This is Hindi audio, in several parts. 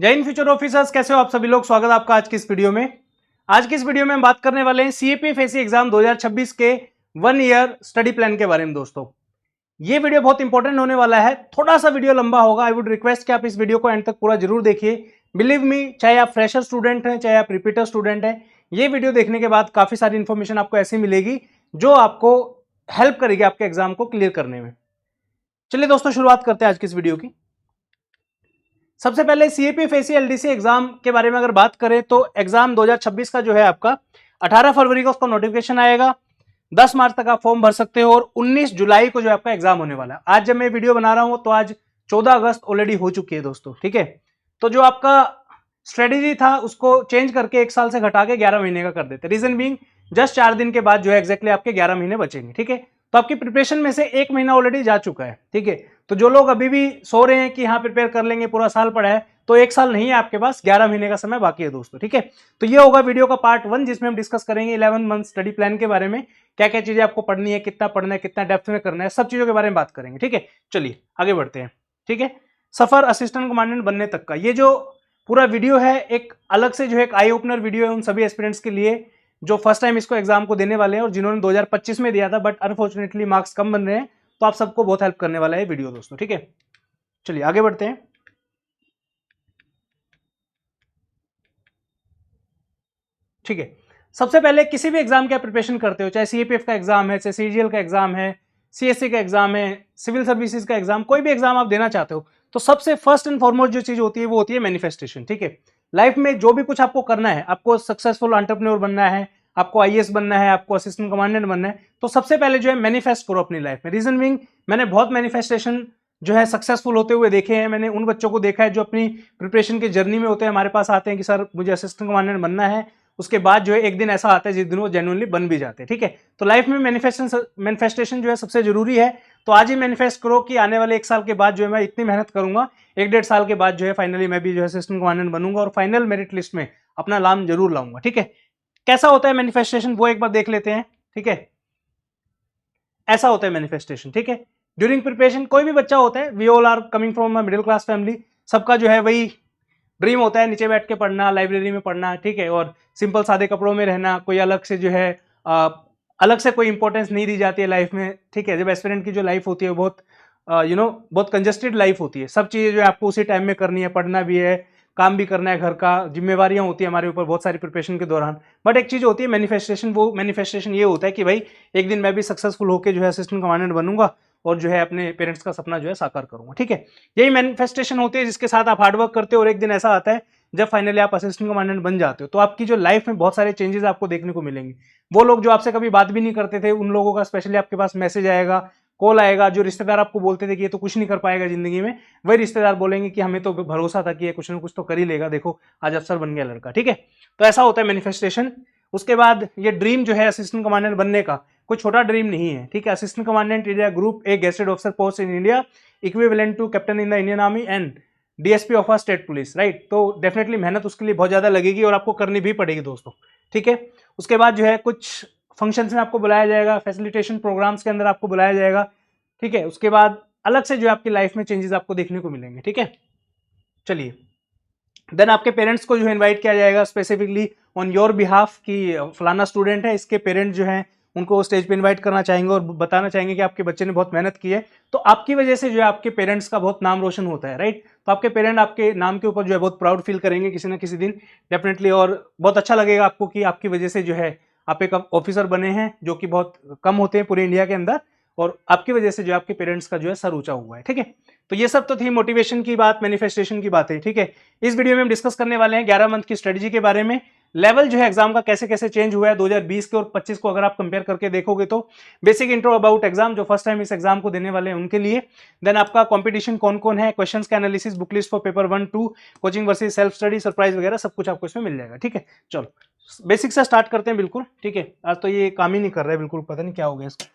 जय हिंद फ्यूचर ऑफिसर्स, कैसे हो आप सभी लोग। स्वागत है आपका आज की इस वीडियो में। आज की इस वीडियो में हम बात करने वाले हैं सीएपीएफएससी एग्जाम 2026 के 1 ईयर स्टडी प्लान के बारे में। दोस्तों ये वीडियो बहुत इंपॉर्टेंट होने वाला है, थोड़ा सा वीडियो लंबा होगा। आई वुड रिक्वेस्ट कि आप इस वीडियो को एंड तक पूरा जरूर देखिए। बिलीव मी, चाहे आप फ्रेशर स्टूडेंट हैं चाहे आप रिपीटर स्टूडेंट हैं, ये वीडियो देखने के बाद काफी सारी इंफॉर्मेशन आपको ऐसी मिलेगी जो आपको हेल्प करेगी आपके एग्जाम को क्लियर करने में। चलिए दोस्तों, शुरुआत करते हैं आज की इस वीडियो की। सबसे पहले सीएपीएफएससी एलडीसी एग्जाम के बारे में अगर बात करें तो एग्जाम 2026 का जो है आपका 18 फरवरी को उसका नोटिफिकेशन आएगा। 10 मार्च तक आप फॉर्म भर सकते हो और 19 जुलाई को जो आपका एग्जाम होने वाला है। आज जब मैं वीडियो बना रहा हूं तो आज 14 अगस्त ऑलरेडी हो चुकी है दोस्तों, ठीक है। तो जो आपका स्ट्रेटेजी था उसको चेंज करके 1 साल से घटा के 11 महीने का कर देते। रीजन बीइंग जस्ट 4 दिन के बाद जो है एग्जैक्टली आपके 11 महीने बचेंगे, ठीक है। तो आपकी प्रिपरेशन में से 1 महीना ऑलरेडी जा चुका है, ठीक है। तो जो लोग अभी भी सो रहे हैं कि हाँ प्रिपेयर कर लेंगे, पूरा साल पड़ा है, तो 1 साल नहीं है आपके पास, 11 महीने का समय बाकी है दोस्तों, ठीक है। तो ये होगा वीडियो का पार्ट 1 जिसमें हम डिस्कस करेंगे 11 मंथ स्टडी प्लान के बारे में। क्या क्या चीजें आपको पढ़नी है, कितना पढ़ना है, कितना डेप्थ में करना है, सब चीजों के बारे में बात करेंगे, ठीक है। चलिए आगे बढ़ते हैं, ठीक है। सफर असिस्टेंट कमांडेंट बनने तक का ये जो पूरा वीडियो है, एक अलग से जो है एक आई ओपनर वीडियो है उन सभी एस्पिरेंट्स के लिए जो फर्स्ट टाइम इसको एग्जाम को देने वाले हैं और जिन्होंने 2025 में दिया था बट अनफॉर्चुनेटली मार्क्स कम बन रहे हैं। तो आप सबको बहुत हेल्प करने वाला है वीडियो दोस्तों, ठीक है। चलिए आगे बढ़ते हैं। ठीक है, सबसे पहले किसी भी एग्जाम की आप प्रिपरेशन करते हो, चाहे सीएपीएफ का एग्जाम है, चाहे सीजीएल का एग्जाम है, सीएससी का एग्जाम है, सिविल सर्विसेज का एग्जाम, कोई भी एग्जाम आप देना चाहते हो, तो सबसे फर्स्ट एंड फॉरमोस्ट जो चीज होती है वो होती है मैनिफेस्टेशन, ठीक है। लाइफ में जो भी कुछ आपको करना है, आपको सक्सेसफुल एंटरप्रेन्योर बनना है, आपको आईएएस बनना है, आपको असिस्टेंट कमांडेंट बनना है, तो सबसे पहले जो है मैनिफेस्ट करो अपनी लाइफ में। रीजन बीइंग मैंने बहुत मैनिफेस्टेशन जो है सक्सेसफुल होते हुए देखे हैं। मैंने उन बच्चों को देखा है जो अपनी प्रिपरेशन की जर्नी में होते हैं, हमारे पास आते हैं कि सर मुझे असिस्टेंट कमांडेंट बनना है, उसके बाद जो है एक दिन ऐसा आता है जिस दिन वो जेन्युइनली बन भी जाते हैं, ठीक है। तो लाइफ में मैनिफेस्टेशन जो है सबसे जरूरी है। तो आज ही मैनिफेस्ट करो कि आने वाले 1 साल के बाद जो है मैं इतनी मेहनत करूंगा, 1-1.5 साल के बाद जो है फाइनली मैं भी जो है असिस्टेंट कमांडेंट बनूंगा और फाइनल मेरिट लिस्ट में अपना नाम जरूर लाऊंगा, ठीक है। कैसा होता है मैनिफेस्टेशन वो एक बार देख लेते हैं, ठीक है। ऐसा होता है मैनिफेस्टेशन, ठीक है। ड्यूरिंग प्रिपरेशन कोई भी बच्चा होता है, we all are coming from a middle class family, सबका जो है वही ड्रीम होता है नीचे बैठ के पढ़ना, लाइब्रेरी में पढ़ना, ठीक है, और सिंपल सादे कपड़ों में रहना। कोई अलग से जो है अलग से कोई इंपॉर्टेंस नहीं दी जाती है लाइफ में, ठीक है। जब एस्पिरेंट की जो लाइफ होती है बहुत बहुत कंजस्टेड लाइफ होती है। सब चीजें जो है आपको उसी टाइम में करनी है, पढ़ना भी है, काम भी करना है, घर का जिम्मेवारियां होती है हमारे ऊपर बहुत सारी प्रिपरेशन के दौरान। बट एक चीज होती है मैनिफेस्टेशन, वो मैनिफेस्टेशन ये होता है कि भाई एक दिन मैं भी सक्सेसफुल होकर जो है असिस्टेंट कमांडेंट बनूंगा और जो है अपने पेरेंट्स का सपना जो है साकार करूंगा, ठीक है। यही मैनिफेस्टेशन होती है जिसके साथ आप हार्डवर्क करते हो और एक दिन ऐसा आता है जब फाइनली आप असिस्टेंट कमांडेंट बन जाते हो, तो आपकी जो लाइफ में बहुत सारे चेंजेस आपको देखने को मिलेंगे। वो लोग जो आपसे कभी बात भी नहीं करते थे, उन लोगों का स्पेशली आपके पास मैसेज आएगा, कॉल आएगा। जो रिश्तेदार आपको बोलते थे कि ये तो कुछ नहीं कर पाएगा जिंदगी में, वही रिश्तेदार बोलेंगे कि हमें तो भरोसा था कि ये कुछ ना कुछ तो कर ही लेगा, देखो आज अफसर बन गया लड़का, ठीक है। तो ऐसा होता है मैनिफेस्टेशन। उसके बाद ये ड्रीम जो है असिस्टेंट कमांडेंट बनने का कोई छोटा ड्रीम नहीं है, ठीक है। Assistant commandant is a group A gazetted officer post in India equivalent to captain in the Indian army and DSP of a state police, right. तो डेफिनेटली मेहनत उसके लिए बहुत ज्यादा लगेगी और आपको करनी भी पड़ेगी दोस्तों, ठीक है। उसके बाद जो है कुछ फंक्शंस में आपको बुलाया जाएगा, फैसिलिटेशन प्रोग्राम्स के अंदर आपको बुलाया जाएगा, ठीक है। उसके बाद अलग से जो है आपकी लाइफ में चेंजेस आपको देखने को मिलेंगे, ठीक है। चलिए, देन आपके पेरेंट्स को जो है इनवाइट किया जाएगा स्पेसिफिकली ऑन योर बिहाफ कि फलाना स्टूडेंट है, इसके पेरेंट्स जो हैं उनको स्टेज पे इनवाइट करना चाहेंगे और बताना चाहेंगे कि आपके बच्चे ने बहुत मेहनत की है। तो आपकी वजह से जो है आपके पेरेंट्स का बहुत नाम रोशन होता है, राइट। तो आपके पेरेंट आपके नाम के ऊपर जो है बहुत प्राउड फील करेंगे किसी ना किसी दिन डेफिनेटली, और बहुत अच्छा लगेगा आपको कि आपकी वजह से जो है आप एक ऑफिसर बने हैं, जो कि बहुत कम होते हैं पूरे इंडिया के अंदर, और आपकी वजह से जो आपके पेरेंट्स का जो है सर ऊंचा हुआ है, ठीक है। तो ये सब तो थी मोटिवेशन की बात, मैनिफेस्टेशन की बातें, ठीक है। इस वीडियो में हम डिस्कस करने वाले हैं 11 मंथ की स्ट्रेटजी के बारे में। लेवल जो है एग्जाम का कैसे कैसे चेंज हुआ है 2020 के और 25 को अगर आप कंपेयर करके देखोगे तो बेसिक इंट्रो अबाउट एग्जाम, जो फर्स्ट टाइम इस एग्जाम को देने वाले हैं उनके लिए। देन आपका कंपटीशन कौन कौन है, क्वेश्चंस का analysis, book list for paper 1, 2, coaching versus self study, surprise वगैरह सब कुछ आपको इसमें मिल जाएगा, ठीक है। चलो बेसिक से स्टार्ट करते हैं, बिल्कुल, ठीक है। आज तो ये काम ही नहीं कर रहा है बिल्कुल, पता नहीं क्या हो गया इसका,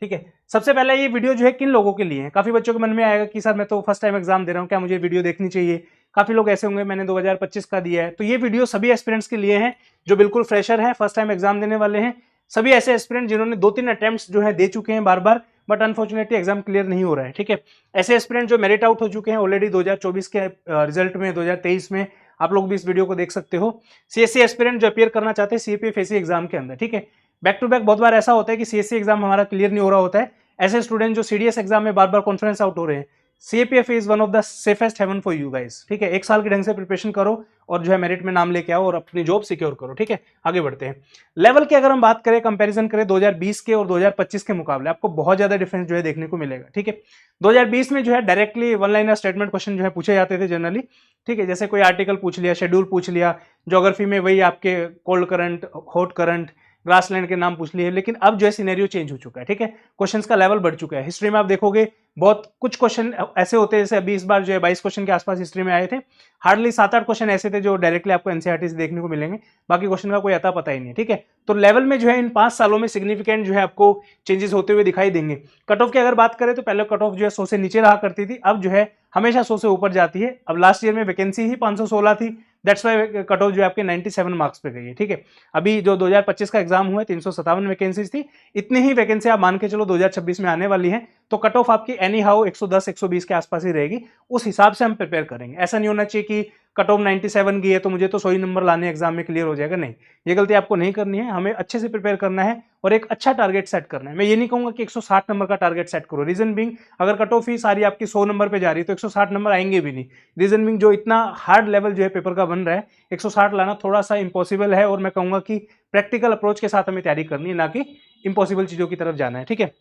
ठीक है। सबसे पहले ये वीडियो जो है किन लोगों के लिए है। काफी बच्चों के मन में आएगा कि सर मैं तो फर्स्ट टाइम एग्जाम दे रहा हूँ, क्या मुझे वीडियो देखनी चाहिए। काफी लोग ऐसे होंगे मैंने 2025 का दिया है, तो ये वीडियो सभी एस्पिरेंट्स के लिए है जो बिल्कुल फ्रेशर है, फर्स्ट टाइम एग्जाम देने वाले हैं। सभी ऐसे एस्पिरेंट जिन्होंने 2-3 अटेम्प्ट्स जो है दे चुके हैं बार बार, बट अनफॉर्चुनेटली एग्जाम क्लियर नहीं हो रहा है, ठीक है। ऐसे एस्पिरेंट जो मेरिट आउट हो चुके हैं ऑलरेडी 2024 के रिजल्ट में, 2023 में, आप लोग भी इस वीडियो को देख सकते हो। सीएससी एस्पिरेंट जो अपीयर करना चाहते हैं सीएपीएफ एसी एग्जाम के अंदर, ठीक है। बैक टू बैक बहुत बार ऐसा होता है कि सीएससी एग्जाम हमारा क्लियर नहीं हो रहा होता है। ऐसे स्टूडेंट जो सीडीएस एग्जाम में बार बार कॉन्फ्रेंस आउट हो रहे हैं, CAPF is one of the safest haven for you guys, ठीक है। एक साल के ढंग से प्रिपरेशन करो और जो है मेरिट में नाम लेके आओ और अपनी जॉब सिक्योर करो, ठीक है। आगे बढ़ते हैं। लेवल की अगर हम बात करें, कंपैरिजन करें 2020 के और 2025 के मुकाबले, आपको बहुत ज्यादा डिफरेंस जो है देखने को मिलेगा, ठीक है। 2020 में जो है directly one liner statement question जो है पूछे जाते थे जनरली, ठीक है। जैसे कोई आर्टिकल पूछ लिया, शेड्यूल पूछ लिया, ज्योग्राफी में वही आपके cold current, hot current, grassland के नाम पूछ लिए। लेकिन अब जो है सिनेरियो चेंज हो चुका है, ठीक है। क्वेश्चंस का लेवल बढ़ चुका है। हिस्ट्री में आप देखोगे बहुत कुछ क्वेश्चन ऐसे होते हैं, जैसे अभी इस बार जो है 22 क्वेश्चन के आसपास हिस्ट्री में आए थे, हार्डली 7-8 क्वेश्चन ऐसे थे जो डायरेक्टली आपको एनसीईआरटी से देखने को मिलेंगे, बाकी क्वेश्चन का कोई अता पता ही नहीं, ठीक है। तो लेवल में जो है इन 5 सालों में सिग्निफिकेंट जो है आपको चेंजेस होते हुए दिखाई देंगे। कट ऑफ की अगर बात करें तो पहले कट ऑफ जो है 100 से नीचे रहा करती थी, अब जो है हमेशा 100 से ऊपर जाती है। अब लास्ट ईयर में वैकेंसी ही 516 थी, दैट्स वाई कट ऑफ जो है आपके 97 मार्क्स पे गई है, ठीक है। अभी जो 2025 का एग्जाम हुआ है 357 वैकेंसीज थी, इतनी ही वैकेंसी आप मान के चलो 2026 में आने वाली है, तो कट ऑफ आपकी एनी हाउ 110-120 के आसपास ही रहेगी। उस हिसाब से हम प्रिपेयर करेंगे। ऐसा नहीं होना चाहिए कि कट ऑफ 97 की है तो मुझे तो 100 ही नंबर लाने एग्जाम में क्लियर हो जाएगा, नहीं, ये गलती आपको नहीं करनी है। हमें अच्छे से प्रिपेयर करना है और एक अच्छा टारगेट सेट करना है। मैं ये नहीं कहूंगा कि 160 नंबर का टारगेट सेट करो, रीजन बिंग अगर कट ऑफ ही सारी आपकी 100 नंबर पे जा रही है तो 160 नंबर आएंगे भी नहीं। रीजन बिंग जो इतना हार्ड लेवल जो है पेपर का बन रहा है, 160 लाना थोड़ा सा इंपॉसिबल है, और मैं कहूंगा कि प्रैक्टिकल अप्रोच के साथ हमें तैयारी करनी है, ना कि इंपॉसिबल चीजों की तरफ जाना है, ठीक है।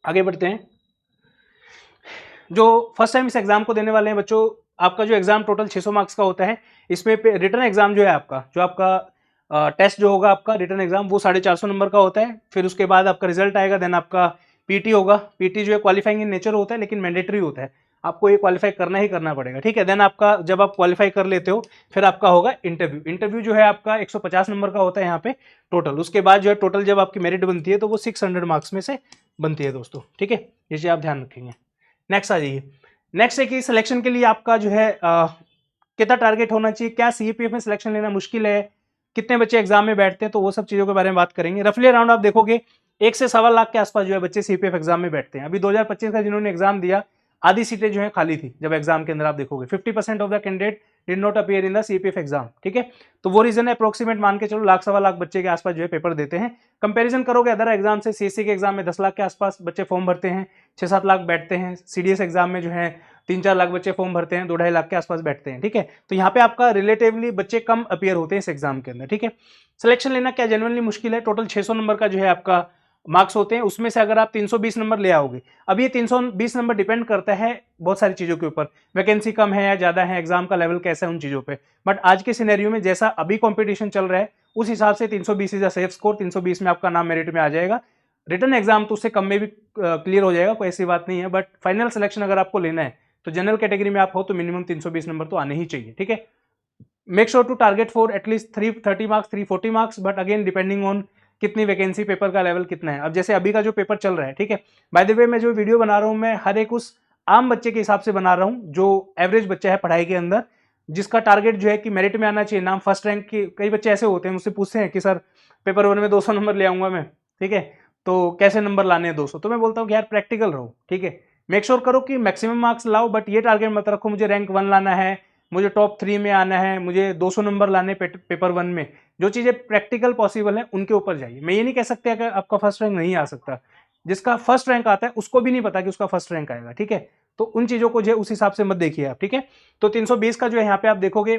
आगे बढ़ते हैं। जो फर्स्ट टाइम इस एग्जाम को देने वाले हैं बच्चों, आपका जो एग्जाम टोटल 600 मार्क्स का होता है। इसमें रिटर्न एग्जाम जो है आपका, जो आपका टेस्ट जो होगा आपका रिटर्न एग्जाम, वो 450 नंबर का होता है। फिर उसके बाद आपका रिजल्ट आएगा, देन आपका पीटी होगा। पीटी जो है क्वालिफाइंग इन नेचर होता है, लेकिन मैंडेटरी होता है, आपको ये क्वालिफाई करना ही करना पड़ेगा, ठीक है। देन आपका जब आप क्वालिफाई कर लेते हो, फिर आपका होगा इंटरव्यू। इंटरव्यू जो है आपका 150 नंबर का होता है यहाँ पे टोटल। उसके बाद जो है टोटल जब आपकी मेरिट बनती है तो वो 600 मार्क्स में से बनती है दोस्तों, ठीक है। ये चीज आप ध्यान रखेंगे। नेक्स्ट आ जाइए। नेक्स्ट है कि सिलेक्शन के लिए आपका जो है कितना टारगेट होना चाहिए, क्या सीएपीएफ में सिलेक्शन लेना मुश्किल है, कितने बच्चे एग्जाम में बैठते हैं, तो वो सब चीजों के बारे में बात करेंगे। रफली अराउंड आप देखोगे 1 से 1.25 लाख के आसपास जो है बच्चे सीपीएफ एग्जाम में बैठते हैं। अभी 2025 का जिन्होंने एग्जाम दिया, आधी सीटें जो है खाली थी जब एग्जाम के अंदर आप देखोगे 50% of the candidate did not appear in the CPF exam, ठीक है। तो वो रीजन है, अप्रोक्सीमेट मान के चलो 1.25 लाख बच्चे के आसपास जो है पेपर देते हैं। कंपैरिजन करोगे अदर एग्जाम से, सीएससी के एग्जाम में 10 लाख के आसपास बच्चे फॉर्म भरते हैं, 6-7 लाख बैठते हैं। सीडीएस एग्जाम में जो है 3-4 लाख बच्चे फॉर्म भरते हैं, 2-2.5 लाख के आसपास बैठते हैं, ठीक है। तो यहाँ पे आपका रिलेटिवली बच्चे कम अपीयर होते हैं इस एग्जाम के अंदर, ठीक है। सिलेक्शन लेना क्या जेन्युइनली मुश्किल है। टोटल 600 नंबर का जो है आपका मार्क्स होते हैं, उसमें से अगर आप 320 नंबर ले आओगे, अब ये 320 नंबर डिपेंड करता है बहुत सारी चीजों के ऊपर, वैकेंसी कम है या ज्यादा है, एग्जाम का लेवल कैसा है, उन चीजों पे। बट आज के सिनेरियो में जैसा अभी कंपटीशन चल रहा है, उस हिसाब से 320 इज अ सेफ स्कोर। 320 में आपका नाम मेरिट में आ जाएगा। रिटर्न एग्जाम तो उससे कम में भी क्लियर हो जाएगा, कोई ऐसी बात नहीं है। बट फाइनल सिलेक्शन अगर आपको लेना है तो जनरल कैटेगरी में आप हो तो मिनिमम 320 नंबर तो आने ही चाहिए, ठीक है। Make sure to target for at least 330 marks, 340 marks, but again depending on कितनी वैकेंसी, पेपर का लेवल कितना है। अब जैसे अभी का जो पेपर चल रहा है, ठीक है, बाय द वे मैं जो वीडियो बना रहा हूँ मैं हर एक उस आम बच्चे के हिसाब से बना रहा हूँ जो एवरेज बच्चा है पढ़ाई के अंदर, जिसका टारगेट जो है कि मेरिट में आना चाहिए, नाम फर्स्ट रैंक की। कई बच्चे ऐसे होते हैं मुझसे पूछते हैं कि सर पेपर 1 में 200 नंबर ले आऊंगा मैं, ठीक है, तो कैसे नंबर लाने हैं 200। तो मैं बोलता हूँ कि यार प्रैक्टिकल रहो, ठीक है, मेक श्योर करो कि मैक्सिमम मार्क्स लाओ, बट ये टारगेट मत रखो मुझे रैंक 1 लाना है, मुझे टॉप 3 में आना है, मुझे 200 नंबर लाने पेपर 1 में। जो चीजें प्रैक्टिकल पॉसिबल है उनके ऊपर जाइए। मैं ये नहीं कह सकता कि आपका फर्स्ट रैंक नहीं आ सकता, जिसका फर्स्ट रैंक आता है उसको भी नहीं पता कि उसका फर्स्ट रैंक आएगा, ठीक है। तो उन चीजों को जो है उस हिसाब से मत देखिए आप, ठीक है। तो 320 का जो है यहाँ पे आप देखोगे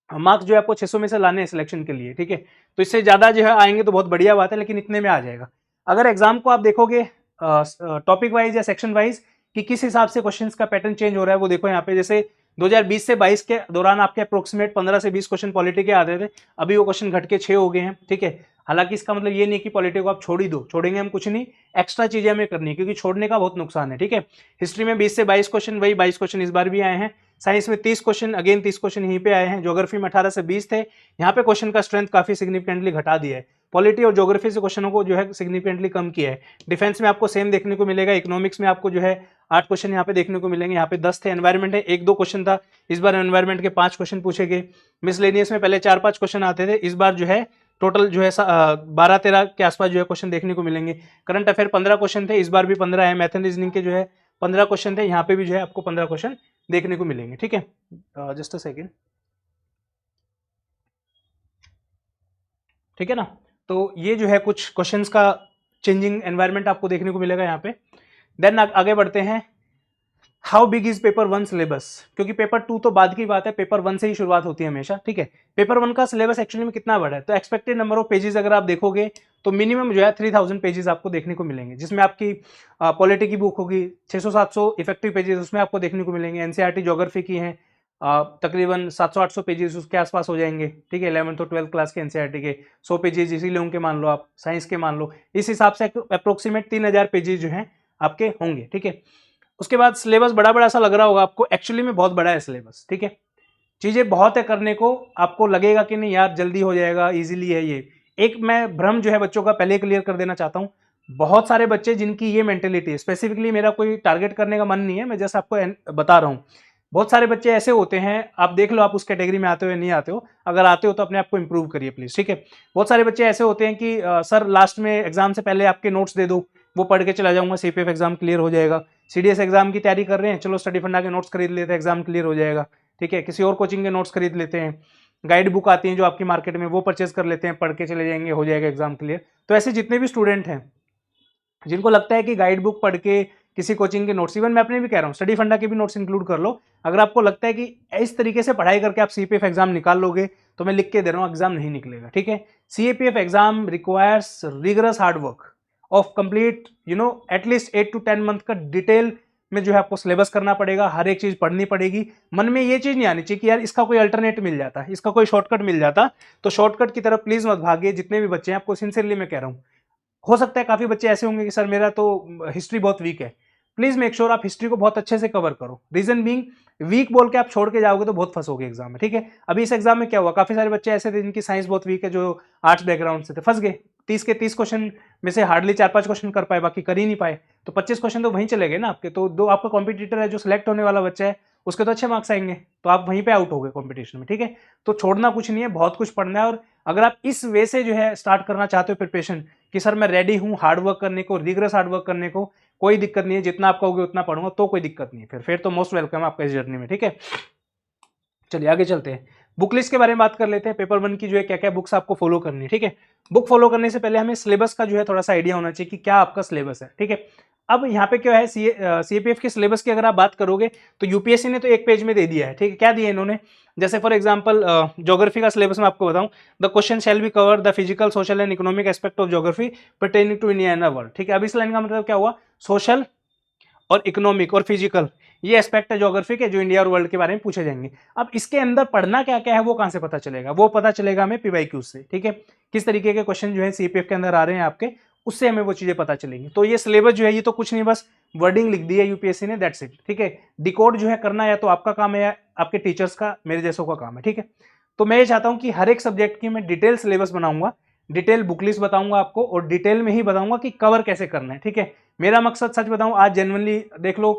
मार्क्स जो है आपको 600 में से लाने हैं सिलेक्शन के लिए, ठीक है। तो इससे ज्यादा जो है आएंगे तो बहुत बढ़िया बात है, लेकिन इतने में आ जाएगा। अगर एग्जाम को आप देखोगे टॉपिक वाइज या सेक्शन वाइज कि किस हिसाब से क्वेश्चंस का पैटर्न चेंज हो रहा है, वो देखो यहाँ पे। जैसे 2020 से 22 के दौरान आपके अप्रोक्सीमेट 15 से 20 क्वेश्चन पॉलिटी के आते थे, अभी वो क्वेश्चन घट के 6 हो गए हैं, ठीक है। हालांकि इसका मतलब ये नहीं कि पॉलिटी को आप छोड़ ही दो, छोड़ेंगे हम कुछ नहीं, एक्स्ट्रा चीजें हमें करनी है, क्योंकि छोड़ने का बहुत नुकसान है, ठीक है। हिस्ट्री में 20 से 22 क्वेश्चन, वही 22 क्वेश्चन इस बार भी आए हैं। साइंस में 30 क्वेश्चन, अगेन 30 क्वेश्चन यहीं पे आए हैं। ज्योग्राफी में 18 से 20 थे, यहाँ पे क्वेश्चन का स्ट्रेंथ काफी सिग्निफिकेंटली घटा दिया है। पॉलिटी और ज्योग्राफी से क्वेश्चनों को जो है सिग्निफिकेंटली कम किया है। डिफेंस में आपको सेम देखने को मिलेगा। इकोनॉमिक्स में आपको जो है 8 क्वेश्चन यहाँ पे देखने को मिलेंगे, यहाँ पे 10 थे। एनवायरमेंट है 1-2 क्वेश्चन था, इस बार एनवायरमेंट के 5 क्वेश्चन पूछे गए। मिसलेनियस में पहले 4-5 क्वेश्चन आते थे, इस बार जो है टोटल जो है 12-13 के आसपास जो है क्वेश्चन देखने को मिलेंगे। करंट अफेयर 15 क्वेश्चन थे, इस बार भी 15 है। मैथ एंड रीजनिंग के जो है 15 क्वेश्चन थे, यहाँ पे भी जो है आपको 15 क्वेश्चन देखने को मिलेंगे। ठीक है, जस्ट अ सेकेंड। ठीक है ना, तो ये जो है कुछ क्वेश्चंस का चेंजिंग एनवायरनमेंट आपको देखने को मिलेगा यहाँ पे। देन आगे बढ़ते हैं, how big is paper 1 syllabus, क्योंकि पेपर 2 तो बाद की बात है, पेपर 1 से ही शुरुआत होती है हमेशा। ठीक है, पेपर 1 का सिलेबस एक्चुअली में कितना बड़ा है, तो एक्सपेक्टेड नंबर ऑफ पेजेस अगर आप देखोगे तो मिनिमम जो है 3000 पेजेस आपको देखने को मिलेंगे, जिसमें आपकी पॉलिटी की बुक होगी 600-700 इफेक्टिव पेजेस उसमें आपको देखने को मिलेंगे। एनसीईआरटी ज्योग्राफी की हैं तकरीबन 700-800 पेजेस उसके आसपास हो जाएंगे। ठीक है, 11th और 12th क्लास के एनसीईआरटी के 100 पेजेस इसी लोगों के मान लो आप, साइंस के मान लो, इस हिसाब से अप्रोक्सीमेट 3000 पेजेस जो हैं आपके होंगे। ठीक है, उसके बाद सिलेबस बड़ा बड़ा सा लग रहा होगा आपको, एक्चुअली में बहुत बड़ा है सिलेबस। ठीक है, चीजें बहुत है करने को, आपको लगेगा कि नहीं यार जल्दी हो जाएगा, इजीली है ये, एक मैं भ्रम जो है बच्चों का पहले क्लियर कर देना चाहता हूं। बहुत सारे बच्चे जिनकी ये मेंटेलिटी है, स्पेसिफिकली मेरा कोई टारगेट करने का मन नहीं है, मैं जस्ट आपको बता रहा हूं। बहुत सारे बच्चे ऐसे होते हैं, आप देख लो आप उस कैटेगरी में आते हो या नहीं आते हो, अगर आते हो तो अपने आप को इंप्रूव करिए प्लीज। ठीक है, बहुत सारे बच्चे ऐसे होते हैं कि सर लास्ट में एग्जाम से पहले आपके नोट्स दे दो, वो पढ़ के चला जाऊंगा, सीपीएफ एग्जाम क्लियर हो जाएगा। सीडीएस एग्जाम की तैयारी कर रहे हैं, चलो स्टडी फंडा के नोट्स खरीद लेते हैं, एग्जाम क्लियर हो जाएगा। ठीक है, किसी और कोचिंग के नोट्स खरीद लेते हैं, गाइड बुक आती है जो आपकी मार्केट में, वो परचेज कर लेते हैं, पढ़ के चले जाएंगे, हो जाएगा एग्जाम क्लियर। तो ऐसे जितने भी स्टूडेंट हैं जिनको लगता है कि गाइड बुक पढ़ के, किसी कोचिंग के नोट्स, इवन मैं अपने भी कह रहा हूँ स्टडी फंडा के भी नोट्स इंक्लूड कर लो, अगर आपको लगता है कि इस तरीके से पढ़ाई करके आप सीपीएफ एग्जाम निकाल लोगे, तो मैं लिख के दे रहा हूँ एग्जाम नहीं निकलेगा। ठीक है, CPF exam requires rigorous hard work of complete at least 8 to 10 month का डिटेल में जो है आपको सिलेबस करना पड़ेगा, हर एक चीज पढ़नी पड़ेगी। मन में ये चीज नहीं आनी चाहिए कि यार इसका कोई अल्टरनेट मिल जाता, इसका कोई शॉर्टकट मिल जाता, तो शॉर्टकट की तरफ प्लीज मत भागिए। जितने भी बच्चे हैं, आपको सिंसियरली मैं कह रहा हूँ, हो सकता है काफी बच्चे ऐसे होंगे कि सर मेरा तो हिस्ट्री बहुत वीक है, प्लीज मेक श्योर आप हिस्ट्री को बहुत अच्छे से कवर करो। रीजन बीइंग, वीक बोल के आप छोड़ के जाओगे तो बहुत फंसोगे एग्जाम में। ठीक है, अभी इस एग्जाम में क्या हुआ, काफी सारे बच्चे ऐसे थे जिनकी साइंस बहुत वीक है, जो आर्ट्स बैकग्राउंड से थे, फंस गए। 30 के 30 क्वेश्चन में से हार्डली 4-5 क्वेश्चन कर पाए, बाकी कर ही नहीं पाए, तो 25 क्वेश्चन तो वहीं चले गए ना आपके। तो दो आपका कॉम्पिटिटर है जो सिलेक्ट होने वाला बच्चा है, उसके तो अच्छे मार्क्स आएंगे, तो आप वहीं पे आउट हो गए कॉम्पिटिशन में। ठीक है, तो छोड़ना कुछ नहीं है, बहुत कुछ पढ़ना है। और अगर आप इस वे से जो है स्टार्ट करना चाहते हो प्रिपरेशन, कि सर मैं रेडी हूं हार्डवर्क करने को, रिगरस हार्डवर्क करने को, कोई दिक्कत नहीं है, जितना आप कहोगे उतना पढ़ूंगा, तो कोई दिक्कत नहीं है, फिर तो मोस्ट वेलकम है आपका इस जर्नी में। ठीक है, चलिए आगे चलते हैं, बुक लिस्ट के बारे में बात कर लेते हैं। पेपर 1 की जो है क्या क्या बुक्स आपको फॉलो करनी है। ठीक है, बुक फॉलो करने से पहले हमें सिलेबस का जो है थोड़ा सा आइडिया होना चाहिए कि क्या आपका सिलेबस है। ठीक है, अब यहाँ पे क्या है, सीएपीएफ के सिलेबस की अगर आप बात करोगे तो यूपीएससी ने तो एक पेज में दे दिया है। ठीक है, क्या दिया इन्होंने, जैसे फॉर एग्जांपल ज्योग्राफी का सिलेबस मैं आपको बताऊं, the question shall be cover the physical social and economic aspect of geography pertaining to India and world. ठीक है, अब इस लाइन का मतलब क्या हुआ, सोशल और इकोनॉमिक और फिजिकल ये एस्पेक्ट है ज्योग्राफी के, जो इंडिया और वर्ल्ड के बारे में पूछे जाएंगे। अब इसके अंदर पढ़ना क्या क्या है वो कहां से पता चलेगा, वो पता चलेगा हमें पीवाईक्यू से। ठीक है, किस तरीके के क्वेश्चन जो है सीपीएफ के अंदर आ रहे हैं आपके, उससे हमें वो चीजें पता चलेंगी। तो ये सिलेबस जो है ये तो कुछ नहीं, बस वर्डिंग लिख दी है यूपीएससी ने, दैट्स इट। ठीक है, डिकोड जो है करना या तो आपका काम है या आपके टीचर्स का, मेरे जैसों का काम है। ठीक है, तो मैं ये चाहता हूं कि हर एक सब्जेक्ट की मैं डिटेल सिलेबस बनाऊंगा, डिटेल बुक लिस्ट बताऊंगा आपको, और डिटेल में ही बताऊंगा कि कवर कैसे करना है। ठीक है, मेरा मकसद सच बताऊं, आज जेन्युइनली देख लो,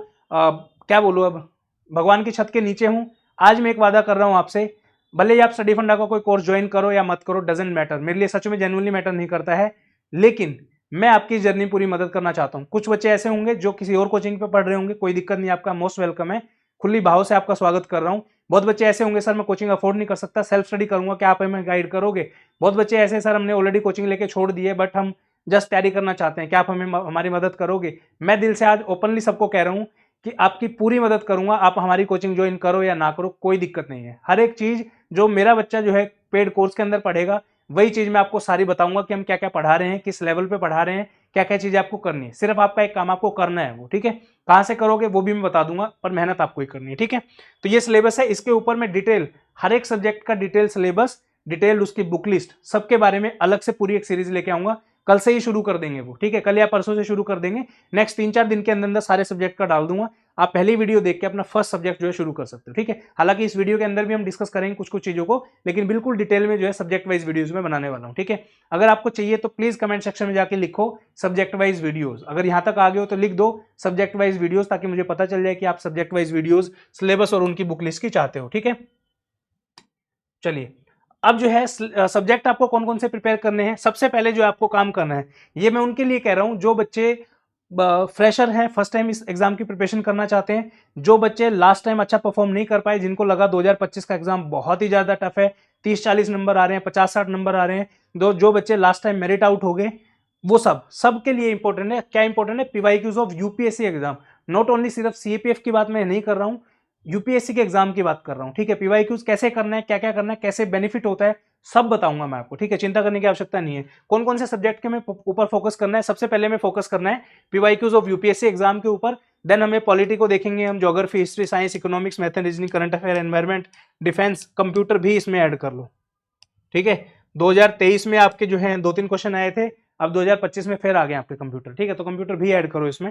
क्या बोलूं, अब भगवान की छत के नीचे हूं, आज मैं एक वादा कर रहा हूं आपसे, भले ही आप स्टडी फंडा का कोई कोर्स ज्वाइन करो या मत करो, डजेंट मैटर, मेरे लिए सच में जेन्युइनली मैटर नहीं करता है, लेकिन मैं आपकी जर्नी पूरी मदद करना चाहता हूं। कुछ बच्चे ऐसे होंगे जो किसी और कोचिंग पे पढ़ रहे होंगे, कोई दिक्कत नहीं, आपका मोस्ट वेलकम है, खुली भाव से आपका स्वागत कर रहा हूं। बहुत बच्चे ऐसे होंगे सर मैं कोचिंग अफोर्ड नहीं कर सकता, सेल्फ स्टडी करूंगा, क्या आप हमें गाइड करोगे। बहुत बच्चे ऐसे सर हमने ऑलरेडी कोचिंग लेके छोड़ दी है, बट हम जस्ट तैयारी करना चाहते हैं, क्या आप हमें हमारी मदद करोगे। मैं दिल से आज ओपनली सबको कह रहा हूं कि आपकी पूरी मदद करूंगा, आप हमारी कोचिंग ज्वाइन करो या ना करो, कोई दिक्कत नहीं है। हर एक चीज जो मेरा बच्चा जो है पेड कोर्स के अंदर पढ़ेगा, वही चीज मैं आपको सारी बताऊंगा कि हम क्या क्या पढ़ा रहे हैं, किस लेवल पे पढ़ा रहे हैं, क्या क्या चीजें आपको करनी है। सिर्फ आपका एक काम आपको करना है वो, ठीक है, कहां से करोगे वो भी मैं बता दूंगा, पर मेहनत आपको ही करनी है। ठीक है, तो ये सिलेबस है, इसके ऊपर मैं डिटेल हर एक सब्जेक्ट का डिटेल सिलेबस, डिटेल उसकी बुक लिस्ट, सबके बारे में अलग से पूरी एक सीरीज लेके आऊंगा। कल से ही शुरू कर देंगे वो, ठीक है, कल या परसों से शुरू कर देंगे, नेक्स्ट 3-4 दिन के अंदर अंदर सारे सब्जेक्ट का डाल दूंगा। आप पहली वीडियो देख के अपना फर्स्ट सब्जेक्ट जो है शुरू कर सकते हो। ठीक है, हालांकि इस वीडियो के अंदर भी हम डिस्कस करेंगे कुछ कुछ चीजों को, लेकिन बिल्कुल डिटेल में जो है सब्जेक्ट वाइज वीडियोज में बनाने वाला हूं। ठीक है, अगर आपको चाहिए तो प्लीज कमेंट सेक्शन में जाके लिखो सब्जेक्ट वाइज वीडियोज, अगर यहां तक आ गए हो तो लिख दो सब्जेक्ट वाइज वीडियोज, ताकि मुझे पता चल जाए कि आप सब्जेक्ट वाइज वीडियोज, सिलेबस और उनकी बुक लिस्ट की चाहते हो। ठीक है, चलिए अब जो है सब्जेक्ट आपको कौन कौन से प्रिपेयर करने हैं, सबसे पहले जो आपको काम करना है, ये मैं उनके लिए कह रहा हूं जो बच्चे फ्रेशर हैं, फर्स्ट टाइम इस एग्जाम की प्रिपरेशन करना चाहते हैं, जो बच्चे लास्ट टाइम अच्छा परफॉर्म नहीं कर पाए, जिनको लगा 2025 का एग्जाम बहुत ही ज्यादा टफ है, 30-40 नंबर आ रहे हैं, 50-60 नंबर आ रहे हैं, जो बच्चे लास्ट टाइम मेरिट आउट हो गए, वो सबके लिए इंपॉर्टेंट है। क्या इंपॉर्टेंट है? PYQs of UPSC exam, not only सिर्फ सीएपीएफ की बात मैं नहीं कर रहा हूं, यूपीएससी के एग्जाम की बात कर रहा हूं, ठीक है। पीवाईक्यूज कैसे करना है, क्या क्या करना है, कैसे बेनिफिट होता है, सब बताऊंगा मैं आपको, ठीक है। चिंता करने की आवश्यकता नहीं है। कौन कौन से सब्जेक्ट के में ऊपर फोकस करना है, सबसे पहले में फोकस करना है पीवाईक्यूज ऑफ यूपीएससी एग्जाम के ऊपर, देन हमें पॉलिटी को देखेंगे, हम geography, history, science, economics, math and reasoning, current affair, environment, defence, computer भी इसमें ऐड कर लो, ठीक है। 2023 में आपके जो है 2-3 क्वेश्चन आए थे, अब 2025 में फिर आ गए आपके कंप्यूटर, ठीक है, तो कंप्यूटर भी ऐड करो इसमें।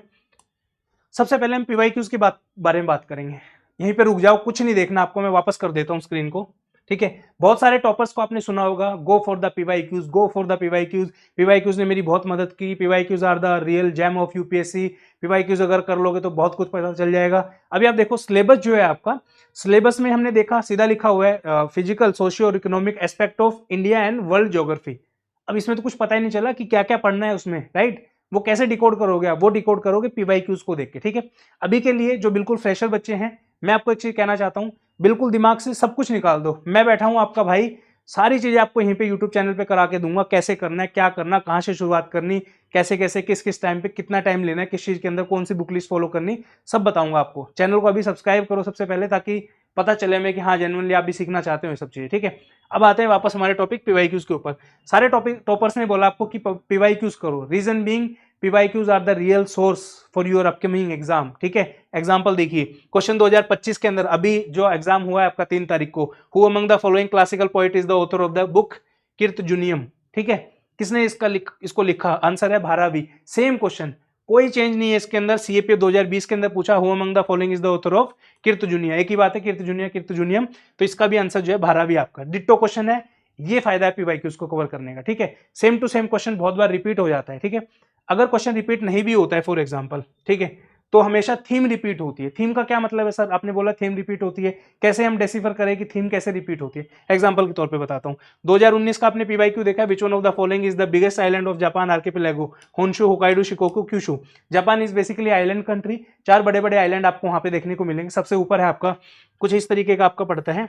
सबसे पहले हम पीवाईक्यूज के बारे में बात करेंगे। यहीं पे रुक जाओ, कुछ नहीं देखना आपको, मैं वापस कर देता हूं स्क्रीन को, ठीक है। बहुत सारे टॉपर्स को आपने सुना होगा, go for the PYQs, go for the PYQs, PYQs ने मेरी बहुत मदद की, PYQs are the real gem of UPSC, PYQs अगर कर लोगे तो बहुत कुछ पता चल जाएगा। अभी आप देखो सिलेबस जो है आपका, सिलेबस में हमने देखा सीधा लिखा हुआ है फिजिकल, सोशियो और economic aspect of India and world geography. अब इसमें तो कुछ पता ही नहीं चला कि क्या क्या पढ़ना है उसमें, राइट। वो कैसे डिकोड करोगे आप? वो डिकोड करोगे पीवाईक्यूज को देख के, ठीक है। अभी के लिए जो बिल्कुल फ्रेशर बच्चे हैं, मैं आपको एक चीज कहना चाहता हूं, बिल्कुल दिमाग से सब कुछ निकाल दो, मैं बैठा हूं आपका भाई, सारी चीजें आपको यहीं पे यूट्यूब चैनल पे करा के दूंगा, कैसे करना है, क्या करना, कहां से शुरुआत करनी, कैसे कैसे किस किस टाइम पे कितना टाइम लेना है, किस चीज के अंदर कौन सी बुक लिस्ट फॉलो करनी, सब बताऊंगा आपको। चैनल को अभी सब्सक्राइब करो सबसे पहले, ताकि पता चले हमें कि हाँ जेन्युइनली आप भी सीखना चाहते हो ये सब चीजें, ठीक है। अब आते हैं वापस हमारे टॉपिक पीवाईक्यूज के ऊपर। सारे टॉपर्स ने बोला आपको कि पीवाईक्यूज करो, reason being PYQs are the real source for your upcoming exam, ठीक है। एग्जांपल देखिए, क्वेश्चन 2025 के अंदर अभी जो एग्जाम हुआ है आपका 3 तारीख को, who among the following classical poet is the author of the book Kiratarjuniyam, ठीक है। किसने इसको लिखा? आंसर है भारवी। सेम क्वेश्चन, कोई चेंज नहीं है इसके अंदर। सीएपीएफ 2020 के अंदर पूछा who among the following is the author of Kiratarjuniya, एक ही बात है, कीर्तजुनियम, तो इसका भी आंसर जो है भारवी आपका। डिट्टो क्वेश्चन है, ये फायदा है पीवाईक्यूज को कवर करने का, ठीक है। सेम टू सेम क्वेश्चन बहुत बार रिपीट हो जाता है, ठीक है। अगर क्वेश्चन रिपीट नहीं भी होता है फॉर एग्जांपल, ठीक है, तो हमेशा थीम रिपीट होती है। थीम का क्या मतलब है सर? आपने बोला थीम रिपीट होती है, कैसे हम डिसिफर करें कि थीम कैसे रिपीट होती है? एग्जांपल के तौर पे बताता हूं, 2019 का आपने पीवाईक्यू देखा, which one of the following is the biggest island of Japan archipelago? Honshu, Hokkaido, Shikoku, Kyushu. Japan is basically island country, 4 बड़े बड़े आइलैंड आपको वहां पे देखने को मिलेंगे। सबसे ऊपर है आपका कुछ इस तरीके का आपका पड़ता है,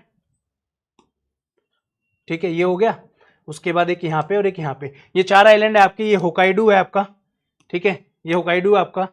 ठीक है, ये हो गया। उसके बाद एक यहाँ पे और एक यहाँ पे, ये 4 आइलैंड है आपके। ये होकाइडो है आपका, ठीक है, ये होकाइडो आपका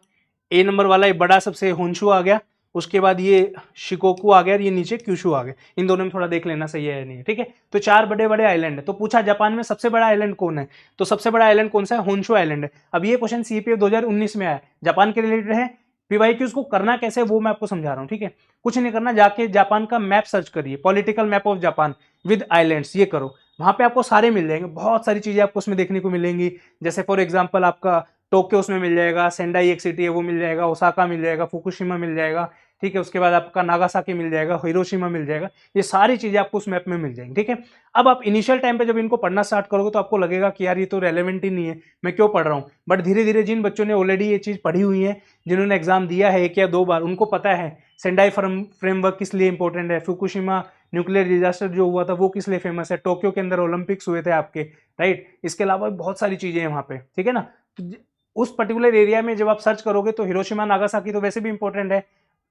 ए नंबर वाला, ये बड़ा सबसे होन्शु आ गया, उसके बाद ये शिकोकू आ गया, ये नीचे क्यूशु आ गया। इन दोनों में थोड़ा देख लेना सही है या नहीं, ठीक है। तो 4 बड़े बड़े आइलैंड है। तो पूछा जापान में सबसे बड़ा आइलैंड कौन है, तो सबसे बड़ा आइलैंड कौन सा है? होन्शु आइलैंड है। अब ये क्वेश्चन सीपीएफ 2019 में आया, जापान के रिलेटेड है। पीवाईक्यूज को करना कैसे वो मैं आपको समझा रहा हूँ, ठीक है। कुछ नहीं करना, जाके जापान का मैप सर्च करिए, political map of Japan with islands, ये करो, वहां पे आपको सारे मिल जाएंगे। बहुत सारी चीजें आपको उसमें देखने को मिलेंगी, जैसे फॉर एग्जांपल आपका टोक्यो उसमें मिल जाएगा, सेंडाई एक सिटी है वो मिल जाएगा, ओसाका मिल जाएगा, फुकुशिमा मिल जाएगा, ठीक है। उसके बाद आपका नागासाकी मिल जाएगा, हिरोशिमा मिल जाएगा, ये सारी चीजें आपको उस मैप में मिल जाएंगी, ठीक है। अब आप इनिशियल टाइम पे जब इनको पढ़ना स्टार्ट करोगे तो आपको लगेगा कि यार ये तो रेलेवेंट ही नहीं है, मैं क्यों पढ़ रहा हूँ। बट धीरे धीरे जिन बच्चों ने ऑलरेडी ये चीज पढ़ी हुई है, जिन्होंने एग्जाम दिया है 1 या 2 बार, उनको पता है सेंडाई फ्रेमवर्क किस लिए इंपॉर्टेंट है, फुकुशिमा न्यूक्लियर डिजास्टर जो हुआ था वो किस लिए फेमस है, टोक्यो के अंदर ओलंपिक्स हुए थे आपके, राइट। इसके अलावा बहुत सारी चीजें हैं वहां पे, ठीक है ना। तो उस पर्टिकुलर एरिया में जब आप सर्च करोगे तो हिरोशिमा नागासाकी तो वैसे भी इंपॉर्टेंट है,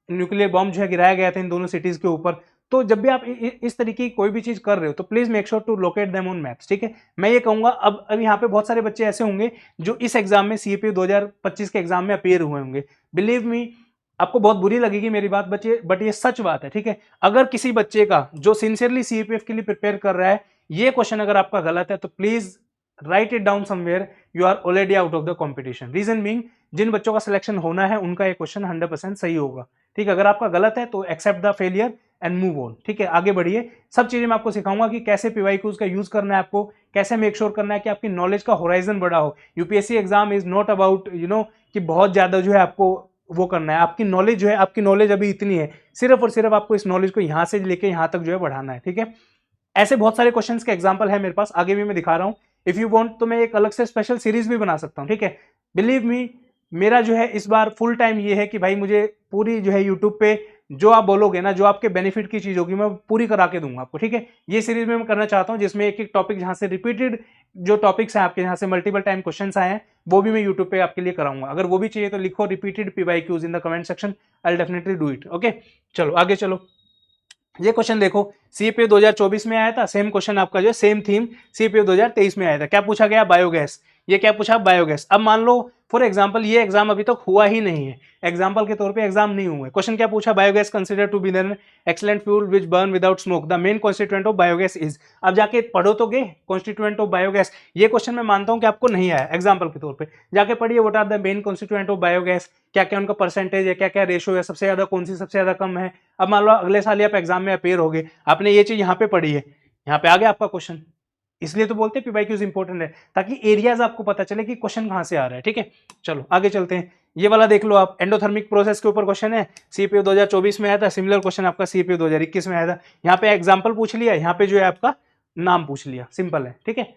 न्यूक्लियर बॉम्ब जो है गिराया गया था इन दोनों सिटीज के ऊपर। तो जब भी आप इस तरीके की कोई भी चीज कर रहे हो तो please make sure to locate them on maps, ठीक है। मैं ये कहूंगा, अब यहाँ पे बहुत सारे बच्चे ऐसे होंगे जो इस एग्जाम में सीएपी 2025 के एग्जाम में अपेयर हुए होंगे। बिलीव मी, आपको बहुत बुरी लगेगी मेरी बात बच्चे, बट ये सच बात है, ठीक है। अगर किसी बच्चे का जो सिंसियरली सीएपीएफ के लिए प्रिपेयर कर रहा है, ये क्वेश्चन अगर आपका गलत है तो please write it down somewhere, you are already out of the competition. Reason being, जिन बच्चों का सिलेक्शन होना है उनका ये क्वेश्चन 100% सही होगा, ठीक है। अगर आपका गलत है तो accept the failure and move on, ठीक है, आगे बढ़िए। सब चीजें मैं आपको सिखाऊंगा कि कैसे पीवाईक्यूज का यूज करना है आपको, कैसे मेक श्योर करना है कि आपकी नॉलेज का होराइजन बड़ा हो। UPSC exam is not about कि बहुत ज्यादा जो है आपको वो करना है। आपकी नॉलेज जो है, आपकी नॉलेज अभी इतनी है, सिर्फ और सिर्फ आपको इस नॉलेज को यहां से लेके यहां तक जो है बढ़ाना है, ठीक है। ऐसे बहुत सारे क्वेश्चंस के एग्जांपल है मेरे पास, आगे भी मैं दिखा रहा हूं। इफ यू वांट तो मैं एक अलग से स्पेशल सीरीज भी बना सकता हूं, ठीक है। बिलीव मी, मेरा जो है इस बार फुल टाइम ये है कि भाई मुझे पूरी जो है यूट्यूब पे जो आप बोलोगे ना, जो आपके बेनिफिट की चीज होगी, मैं पूरी करा के दूंगा आपको, ठीक है। ये सीरीज में मैं करना चाहता हूँ जिसमें एक एक टॉपिक, जहां से रिपीटेड जो टॉपिक्स हैं आपके, यहाँ से मल्टीपल टाइम क्वेश्चंस आए हैं, वो भी मैं यूट्यूब पे आपके लिए कराऊंगा। अगर वो भी चाहिए तो लिखो repeated PYQs in the comment section, I will definitely do it. Okay, चलो आगे चलो। ये क्वेश्चन देखो, सीएपीएफ 2024 में आया था, सेम क्वेश्चन आपका जो है सेम थीम सीएपीएफ 2023 में आया था। क्या पूछा गया? बायोगैस। ये क्या पूछा? बायोगैस। अब मान लो फॉर एग्जांपल ये एग्जाम अभी तक हुआ ही नहीं है, एग्जांपल के तौर पे एग्जाम नहीं हुआ है। क्वेश्चन क्या पूछा? Biogas consider to be an excellent fuel which burn without smoke, the main constituent of biogas is. अब जाके पढ़ो तो गे कॉन्स्टिट्यूएंट ऑफ बायोगैस। ये क्वेश्चन मैं मानता हूं कि आपको नहीं आया, एग्जाम्पल के तौर पर जाके पढ़िए what are the main constituent of biogas, क्या क्या उनका परसेंटेज है, क्या क्या रेशियो है, सबसे ज्यादा कौन सी, सबसे ज्यादा कम है। अब मान लो अगले साल आप एग्जाम में अपेयर हो गए, आपने ये चीज यहाँ पे पढ़ी है, यहाँ पे आ गया आपका क्वेश्चन। इसलिए तो बोलते हैं पीवाईक्यूज इंपॉर्टेंट है, ताकि एरियाज आपको पता चले कि क्वेश्चन कहां से आ रहा है, ठीक है। चलो आगे चलते हैं। ये वाला देख लो आप, एंडोथर्मिक प्रोसेस के ऊपर क्वेश्चन है, सीपीयू 2024 में आया था। सिमिलर क्वेश्चन आपका सीपीयू 2021 में आया था। यहाँ पे एग्जाम्पल पूछ लिया, यहाँ पे जो है आपका नाम पूछ लिया, सिंपल है, ठीक है।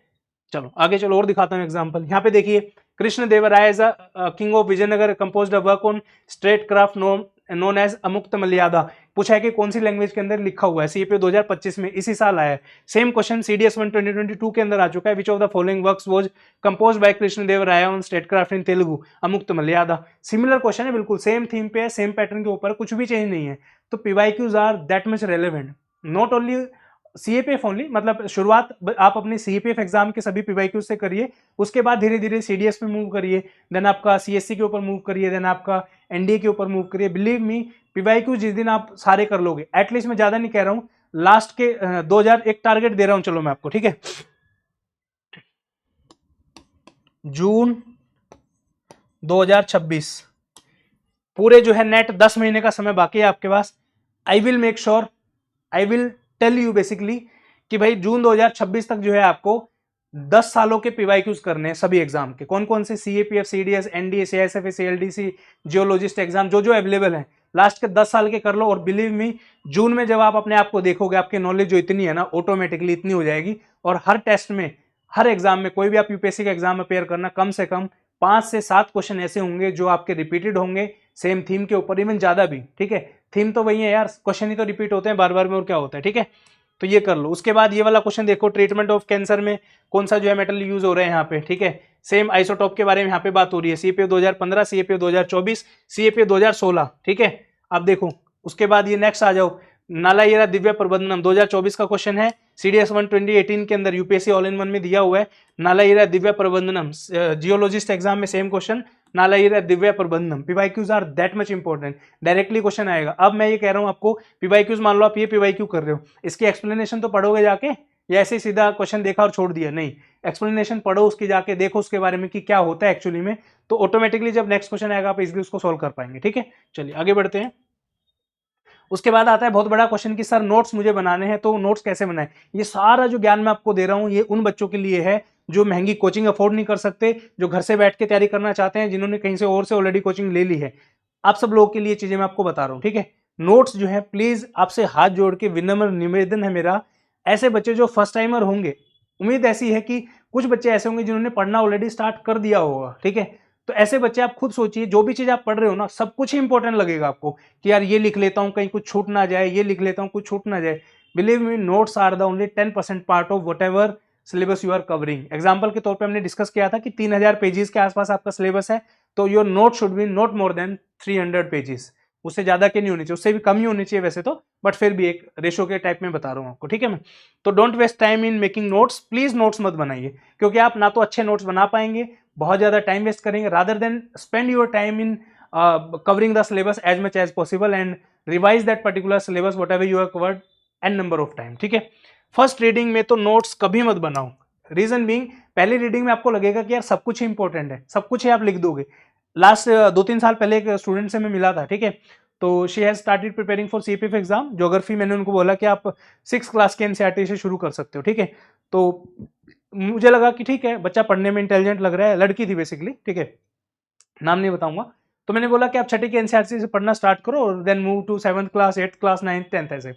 चलो आगे चलो, और दिखाता हूँ एग्जाम्पल। यहाँ पे देखिए, Krishna Devaraya as a king of Vijayanagar composed a work on straight craft known as Amukta Maryada. पूछा है कि कौन सी लैंग्वेज के अंदर लिखा हुआ है, सीपीयू 2025 में इसी साल आया है। सेम क्वेश्चन सीडीएस 1 2022 के अंदर आ चुका है। Which of the following works was composed by Krishna Devaraya on state craft in Telugu, Amukta Maryada. Similar question है, बिल्कुल सेम थीम पे है, सेम पैटर्न के ऊपर, कुछ भी चेंज नहीं है। तो PYQs are that much relevant, not only CAPF only, मतलब शुरुआत आप अपने सीएपीएफ एग्जाम के सभी पीवाईक्यू से करिए, उसके बाद धीरे धीरे सीडीएस में मूव करिए, देन आपका सीएससी के ऊपर मूव करिए, देन आपका एनडीए के ऊपर मूव करिए। बिलीव मी, पीवाईक्यू जिस दिन आप सारे कर लोगे, एटलीस्ट मैं ज्यादा नहीं कह रहा हूं, लास्ट के 2000 एक टारगेट दे रहा हूं, चलो मैं आपको, ठीक है। जून 2026 पूरे जो है नेट 10 महीने का समय बाकी है आपके पास। I will make sure, I will tell you basically कि भाई जून 2026 तक जो है आपको 10 सालों के पीवाईक्यूज करने हैं सभी एग्जाम के। कौन कौन से? CAPF, CDS, NDA, CISF, CLDC, geologist exam, जो जो अवेलेबल है, लास्ट के 10 साल के कर लो। और बिलीव मी, जून में जब आप अपने आप को देखोगे, आपकी नॉलेज जो इतनी है ना, ऑटोमेटिकली इतनी हो जाएगी। और हर टेस्ट में, हर एग्जाम में, कोई भी आप यूपीएससी का एग्जाम अपेयर करना, कम से कम 5 से 7 क्वेश्चन ऐसे होंगे जो आपके रिपीटेड होंगे, सेम थीम के ऊपर, इवन ज्यादा भी, ठीक है। थीम तो वही है यार, क्वेश्चन ही तो रिपीट होते हैं बार बार में, और क्या होता है, ठीक है। तो ये कर लो। उसके बाद ये वाला क्वेश्चन देखो, ट्रीटमेंट ऑफ कैंसर में कौन सा जो है मेटल यूज हो रहा है यहाँ पे, ठीक है। सेम आइसोटॉप के बारे में यहाँ पे बात हो रही है, सीएपीएफ 2015, सीएपीएफ 2024, सीएपीएफ 2016, ठीक है। अब देखो उसके बाद ये नेक्स्ट आ जाओ, नालायरा दिव्य प्रबंधनम 2024 का क्वेश्चन है, सीडीएस 1 2018 के अंदर यूपीएससी ऑल इन वन में दिया हुआ है, नालायरा दिव्य प्रबंधनम। जियोलॉजिस्ट एग्जाम में same question, Nalayira Divya Prabandham. PYQs are that much important, directly question आएगा। अब मैं ये कह रहा हूं आपको, पीवाईक्यूज मान लो आप ये पीवाईक्यू कर रहे हो, इसकी एक्सप्लेनेशन तो पढ़ोगे जाके, या ऐसे सीधा क्वेश्चन देखा और छोड़ दिया? नहीं, एक्सप्लेनेशन पढ़ो, उसकी जाके देखो उसके बारे में कि क्या होता है एक्चुअली में, तो ऑटोमेटिकली जब नेक्स्ट क्वेश्चन आएगा आप इजीली उसको सोल्व कर पाएंगे, ठीक है। चलिए आगे बढ़ते हैं। उसके बाद आता है बहुत बड़ा क्वेश्चन कि सर नोट्स मुझे बनाने हैं, तो नोट्स कैसे बनाएं? ये सारा जो ज्ञान मैं आपको दे रहा हूं, ये उन बच्चों के लिए है जो महंगी कोचिंग अफोर्ड नहीं कर सकते, जो घर से बैठ के तैयारी करना चाहते हैं, जिन्होंने कहीं से और से ऑलरेडी कोचिंग ले ली है। आप सब लोगों के लिए चीजें मैं आपको बता रहा हूं, ठीक है। नोट्स जो है, प्लीज आपसे हाथ जोड़ के विनम्र निवेदन है मेरा, ऐसे बच्चे जो फर्स्ट टाइमर होंगे, उम्मीद ऐसी है कि कुछ बच्चे ऐसे होंगे जिन्होंने पढ़ना ऑलरेडी स्टार्ट कर दिया होगा, ठीक है। तो ऐसे बच्चे आप खुद सोचिए, जो भी चीज आप पढ़ रहे हो ना, सब कुछ ही इंपॉर्टेंट लगेगा आपको कि यार ये लिख लेता हूं कहीं कुछ छूट ना जाए, ये लिख लेता हूं कुछ छूट ना जाए। Believe me, notes are the only 10% part of whatever syllabus you are covering. Example के तौर पे हमने डिस्कस किया था कि 3000 पेजेस के आसपास आपका सिलेबस है, तो your note should be not more than 300 pages, उससे ज्यादा के नहीं होनी चाहिए, उससे भी कम ही होनी चाहिए वैसे तो, बट फिर भी एक रेशो के टाइप में बता रहा हूं आपको, ठीक है। मैं तो don't waste time in making notes, please notes मत बनाइए, क्योंकि आप ना तो अच्छे नोट्स बना पाएंगे, बहुत ज्यादा टाइम वेस्ट करेंगे, rather than spend your time in covering the syllabus as much as possible and revise that particular syllabus whatever you have covered n number of time, ठीक है। फर्स्ट रीडिंग में तो नोट्स कभी मत बनाओ, रीजन बीइंग, पहली रीडिंग में आपको लगेगा कि यार सब कुछ ही इंपॉर्टेंट है, सब कुछ ही आप लिख दोगे। लास्ट 2-3 साल पहले एक स्टूडेंट से मैं मिला था, ठीक है, तो she has started preparing for CPF exam geography. मैंने उनको बोला कि आप 6 क्लास के एनसीईआरटी से शुरू कर सकते हो, ठीक है। तो मुझे लगा कि ठीक है, बच्चा पढ़ने में इंटेलिजेंट लग रहा है, लड़की थी बेसिकली, ठीक है, नाम नहीं बताऊंगा। तो मैंने बोला कि आप छठी के एनसीईआरटी से पढ़ना स्टार्ट करो और then move to 7th class, 8th class, 9th, 10th ऐसे।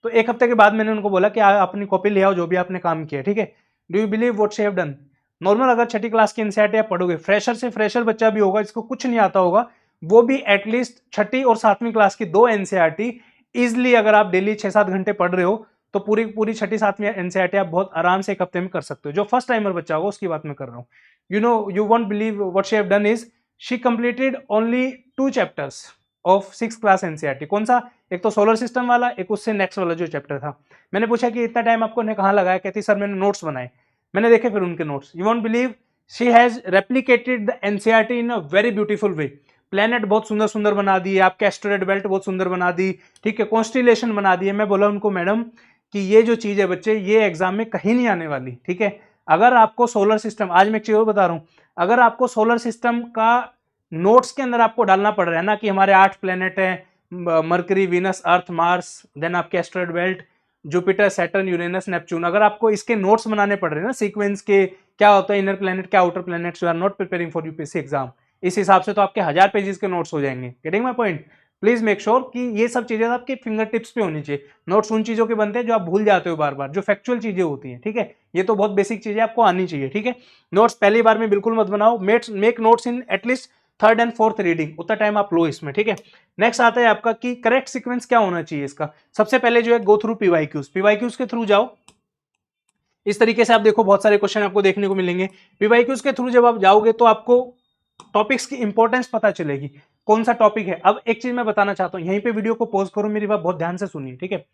तो एक हफ्ते के बाद मैंने उनको बोला कि आप अपनी कॉपी ले आओ जो भी आपने काम किया, ठीक है। Do you believe what she have done? Normal अगर छठी क्लास की एनसीईआरटी आप पढ़ोगे, फ्रेशर से फ्रेशर बच्चा भी होगा, इसको कुछ नहीं आता होगा, वो भी एटलीस्ट छठी और सातवीं क्लास की 2 एनसीईआरटी इजिली, अगर आप डेली 6-7 घंटे पढ़ रहे हो तो पूरी पूरी छठी सातवीं एनसीईआरटी आप बहुत आराम से एक हफ्ते में कर सकते हो। जो फर्स्ट टाइमर बच्चा होगा उसकी बात मैं कर रहा हूँ। You won't believe what she have done is she completed only 2 chapters of 6 class NCERT. कौन सा? एक तो सोलर सिस्टम वाला, एक उससे नेक्स्ट वाला जो चैप्टर था। मैंने पूछा कि इतना टाइम आपको कहाँ लगाया? कहती सर मैंने नोट्स बनाए। मैंने देखे फिर उनके notes. You won't believe she has replicated the NCERT in a very beautiful way. Planet बहुत सुंदर सुंदर बना दिए, आपके एस्टेरॉयड बेल्ट बहुत सुंदर बना दी, ठीक है, कॉन्स्टिलेशन बना दिए। मैं बोला उनको मैडम कि ये जो चीज है बच्चे, ये एग्जाम में कहीं नहीं आने वाली, ठीक है। अगर आपको सोलर सिस्टम, आज मैं एक चीज और बता रहा हूं, अगर आपको सोलर सिस्टम का नोट्स के अंदर आपको डालना पड़ रहा है ना कि हमारे 8 प्लेनेट है, मरकरी, वीनस, अर्थ, मार्स, देन आपके asteroid belt, Jupiter, Saturn, Uranus, Neptune, अगर आपको इसके नोट्स बनाने पड़ रहे हैं ना सीक्वेंस के, क्या होता है इनर प्लेनेट, क्या outer planet, you are not preparing for UPSC exam, इस हिसाब से तो आपके 1000 पेजेस के नोट्स हो जाएंगे। Getting my point? Please make sure कि ये सब चीजें आपके फिंगर टिप्स पे होनी चाहिए। नोट्स उन चीजों के बनते हैं जो आप भूल जाते हो बार बार, जो फैक्चुअल चीजें होती हैं, ठीक है। ये तो बहुत बेसिक चीजें आपको आनी चाहिए, ठीक है। नोट्स पहली बार में बिल्कुल मत बनाओ, make notes in at least 3rd and 4th reading, उतना टाइम आप लो इसमें, ठीक है। नेक्स्ट आता है आपका कि करेक्ट सीक्वेंस क्या होना चाहिए इसका। सबसे पहले जो है गो थ्रू पीवाईक्यूज, पीवाईक्यूज के थ्रू जाओ। इस तरीके से आप देखो बहुत सारे क्वेश्चन आपको देखने को मिलेंगे। पीवाईक्यूज के थ्रू जब आप जाओगे तो आपको टॉपिक्स की इंपॉर्टेंस पता चलेगी, कौन सा टॉपिक है। अब एक चीज मैं बताना चाहता हूं, यहीं पे वीडियो को पॉज करो, मेरी बात बहुत ध्यान से सुनिए, ठीक है।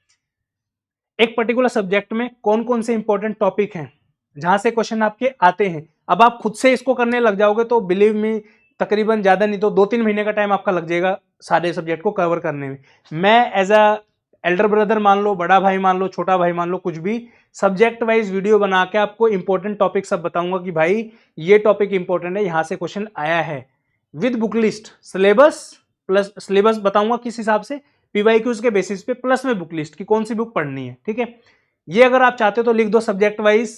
एक पर्टिकुलर सब्जेक्ट में कौन कौन से इंपॉर्टेंट टॉपिक हैं जहां से क्वेश्चन आपके आते हैं। अब आप खुद से इसको करने लग जाओगे तो बिलीव मी तकरीबन ज्यादा नहीं तो 2-3 महीने का टाइम आपका लग जाएगा सारे सब्जेक्ट को कवर करने में। मैं एज अ एल्डर ब्रदर मान लो, बड़ा भाई मान लो, छोटा भाई मान लो, कुछ भी सब्जेक्ट वाइज वीडियो बना के आपको इंपॉर्टेंट टॉपिक सब बताऊंगा कि भाई ये टॉपिक इंपॉर्टेंट है, यहां से क्वेश्चन आया है, with book list, syllabus plus syllabus बताऊंगा किस हिसाब से, पीवाईक्यूज के बेसिस पे, प्लस में बुक लिस्ट की कौन सी बुक पढ़नी है, ठीक है। ये अगर आप चाहते हो तो लिख दो सब्जेक्ट वाइज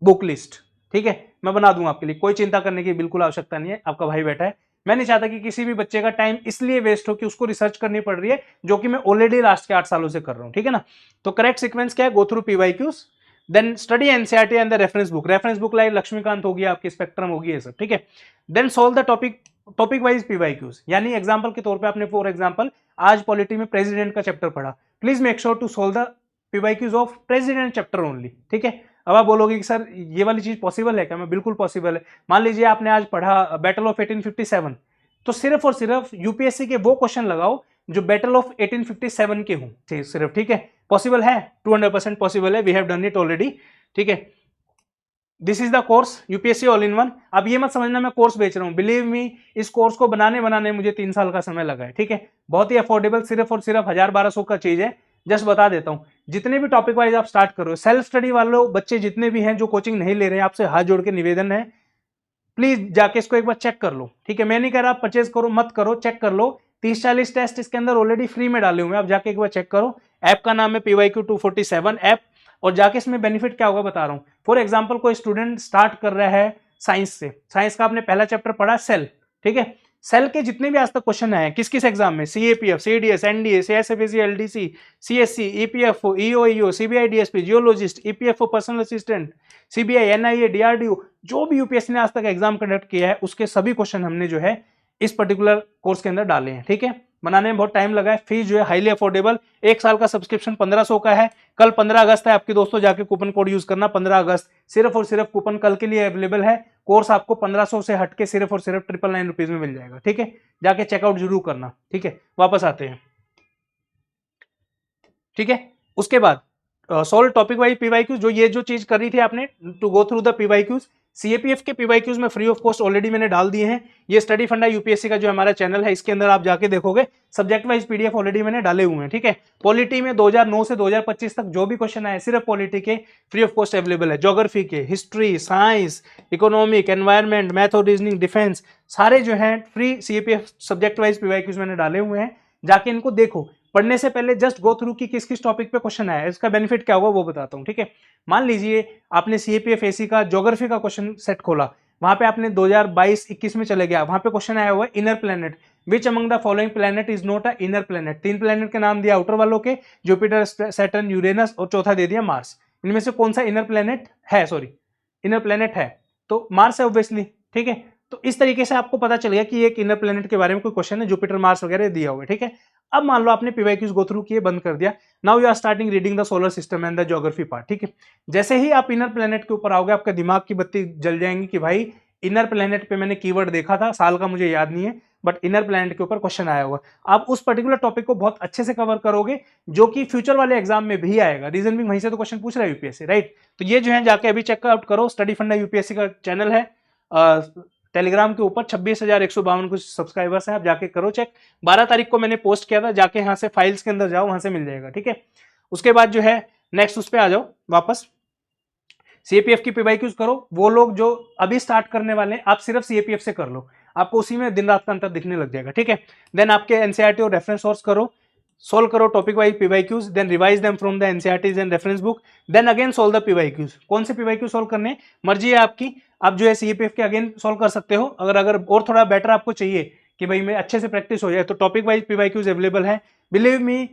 बुक लिस्ट, ठीक है, मैं बना दूंगा आपके लिए, कोई चिंता करने की बिल्कुल आवश्यकता नहीं है। आपका भाई बैठा है, मैं नहीं चाहता कि किसी भी बच्चे का टाइम इसलिए वेस्ट हो कि उसको रिसर्च करनी पड़ रही है, जो कि मैं ऑलरेडी लास्ट के 8 सालों से कर रहा हूं, ठीक है ना। तो करेक्ट सीक्वेंस क्या है? Go through PYQs, then study NCERT and the reference book like Laxmikanth होगी, आपकी स्पेक्ट्रम होगी, ये सब, ठीक है। Then solve the topic wise PYQs, यानी एग्जांपल के तौर पे आपने फॉर एग्जांपल आज पॉलिटी में प्रेसिडेंट का चैप्टर पढ़ा, please make sure to solve the PYQs of president chapter only, ठीक है। अब आप बोलोगे कि सर ये वाली चीज पॉसिबल है क्या? मैं बिल्कुल पॉसिबल है। मान लीजिए आपने आज पढ़ा बैटल ऑफ 1857, तो सिर्फ और सिर्फ यूपीएससी के वो क्वेश्चन लगाओ जो बैटल ऑफ 1857 के हों सिर्फ, ठीक है। पॉसिबल है, 200% पॉसिबल है, we have done it already, ठीक है। This is the course UPSC all in one. अब ये मत समझना मैं कोर्स बेच रहा हूं, बिलीव मी इस कोर्स को बनाने मुझे 3 साल का समय लगा है, ठीक है। बहुत ही अफोर्डेबल, सिर्फ और सिर्फ 1000-1200 का चीज है। जस्ट बता देता हूं, जितने भी टॉपिक वाइज आप स्टार्ट करो, सेल्फ स्टडी वालों बच्चे जितने भी हैं जो कोचिंग नहीं ले रहे हैं, आपसे हाथ जोड़ के निवेदन है, प्लीज जाके इसको एक बार चेक कर लो, ठीक है। मैं नहीं कह रहा आप परचेज करो, मत करो, चेक कर लो। 30-40 टेस्ट इसके अंदर ऑलरेडी फ्री में डाले हुए हैं, आप जाके एक बार चेक करो। ऐप का नाम है PYQ 247 ऐप, और जाके इसमें बेनिफिट क्या होगा बता रहा हूं। फॉर एग्जाम्पल कोई स्टूडेंट स्टार्ट कर रहा है साइंस से, साइंस का आपने पहला चैप्टर पढ़ा सेल, ठीक है। सेल के जितने भी आज तक क्वेश्चन आए किस किस एग्जाम में, CAPF, CDS, NDA, CSFAC, LDC, CSC, EPFO, EOEO, CBI DSP, geologist, EPFO personal assistant, CBI, NIA, DRDO, जो भी यूपीएससी ने आज तक एग्जाम कंडक्ट किया है उसके सभी क्वेश्चन हमने जो है इस पर्टिकुलर कोर्स के अंदर डाले हैं, ठीक है। बनाने में बहुत टाइम लगा है, फीस जो है हाईली अफोर्डेबल, 1 साल का सब्सक्रिप्शन 1500 का है। कल 15 अगस्त है, आपके दोस्तों जाके कूपन कोड यूज करना, 15 अगस्त सिर्फ और सिर्फ कूपन कल के लिए अवेलेबल है। कोर्स आपको 1500 से हटके सिर्फ और सिर्फ 999 रुपीज में मिल जाएगा, ठीक है। जाके चेकआउट जरूर करना, ठीक है। वापस आते हैं, ठीक है। उसके बाद सोल्व टॉपिक वाइज पीवाईक्यूज, जो ये जो चीज कर रही थी आपने to go through the PYQs. CAPF के पीवाईक्यूज में फ्री ऑफ कॉस्ट ऑलरेडी मैंने डाल दिए हैं। ये स्टडी फंडा यूपीएससी का जो हमारा चैनल है इसके अंदर आप जाके देखोगे, सब्जेक्ट वाइज पीडीएफ ऑलरेडी मैंने डाले हुए हैं, ठीक है। पॉलिटी में 2009 से 2025 तक जो भी क्वेश्चन आए सिर्फ पॉलिटी के फ्री ऑफ कॉस्ट अवेलेबल है। ज्योग्राफी के, history, science, economic, environment, math और रीजनिंग, डिफेंस, सारे जो है free CAPF subject wise PYQs मैंने डाले हुए हैं। जाके इनको देखो, पढ़ने से पहले जस्ट गो थ्रू की किस किस टॉपिक पे क्वेश्चन आया है, इसका बेनिफिट क्या होगा वो बताता हूं, ठीक है। मान लीजिए आपने सीएपीएफ एसी का ज्योग्राफी का क्वेश्चन सेट खोला, वहां पे आपने 2022-21 में चले गया, वहां पे क्वेश्चन आया हुआ है inner planet, which among the following planet is not a inner planet. 3 planet के नाम दिया आउटर वालों के, जुपिटर, सैटर्न, यूरेनस, और चौथा दे दिया मार्स। इनमें से कौन सा इनर प्लेनेट है, सॉरी इनर प्लेनेट है, तो मार्स है ऑब्वियसली, ठीक है। तो इस तरीके से आपको पता चल गया कि एक इनर प्लेनेट के बारे में कोई क्वेश्चन है, जुपिटर मार्स वगैरह दिया हुआ है, ठीक है। अब मान लो आपने पीवाईक्यूज गो थ्रू किए, बंद कर दिया, now you are starting reading the solar system and the geography part, ठीक है। जैसे ही आप इनर प्लेनेट के ऊपर आओगे, आपका दिमाग की बत्ती जल जाएंगी कि भाई इनर प्लेनेट पे मैंने कीवर्ड देखा था, साल का मुझे याद नहीं है, बट इनर प्लेनेट के ऊपर क्वेश्चन आया होगा। आप उस पर्टिकुलर टॉपिक को बहुत अच्छे से कवर करोगे, जो कि फ्यूचर वाले एग्जाम में भी आएगा। रीजन भी वहीं से तो क्वेश्चन पूछ रहा है यूपीएससी, राइट। तो ये जो है जाके अभी चेकआउट करो, स्टडी फंडा यूपीएससी का चैनल है टेलीग्राम के ऊपर, 26,152 कुछ सब्सक्राइबर्स हैं, आप जाके करो चेक। 12 तारीख को मैंने पोस्ट किया था, जाके यहाँ से फाइल्स के अंदर जाओ, वहां से मिल जाएगा, ठीक है। उसके बाद जो है नेक्स्ट उस पर आ जाओ वापस, सीएपीएफ की पीवाईक्यूज करो। वो लोग जो अभी स्टार्ट करने वाले हैं, आप सिर्फ सीएपीएफ से कर लो, आपको उसी में दिन रात का अंतर दिखने लग जाएगा, ठीक है। देन आपके एनसीईआरटी और रेफरेंस सोर्स करो, सोल्व करो topic wise PYQs, then revise them from the NCERTs and reference book, then again solve the PYQs. कौन से पीवाईक्यूज सोल्व करने, मर्जी है आपकी, आप जो है सीएपीएफ के अगेन सोल्व कर सकते हो। अगर और थोड़ा बेटर आपको चाहिए कि भाई मैं अच्छे से प्रैक्टिस हो जाए, तो टॉपिक वाइज पीवाईक्यूज अवेलेबल है। बिलीव मी,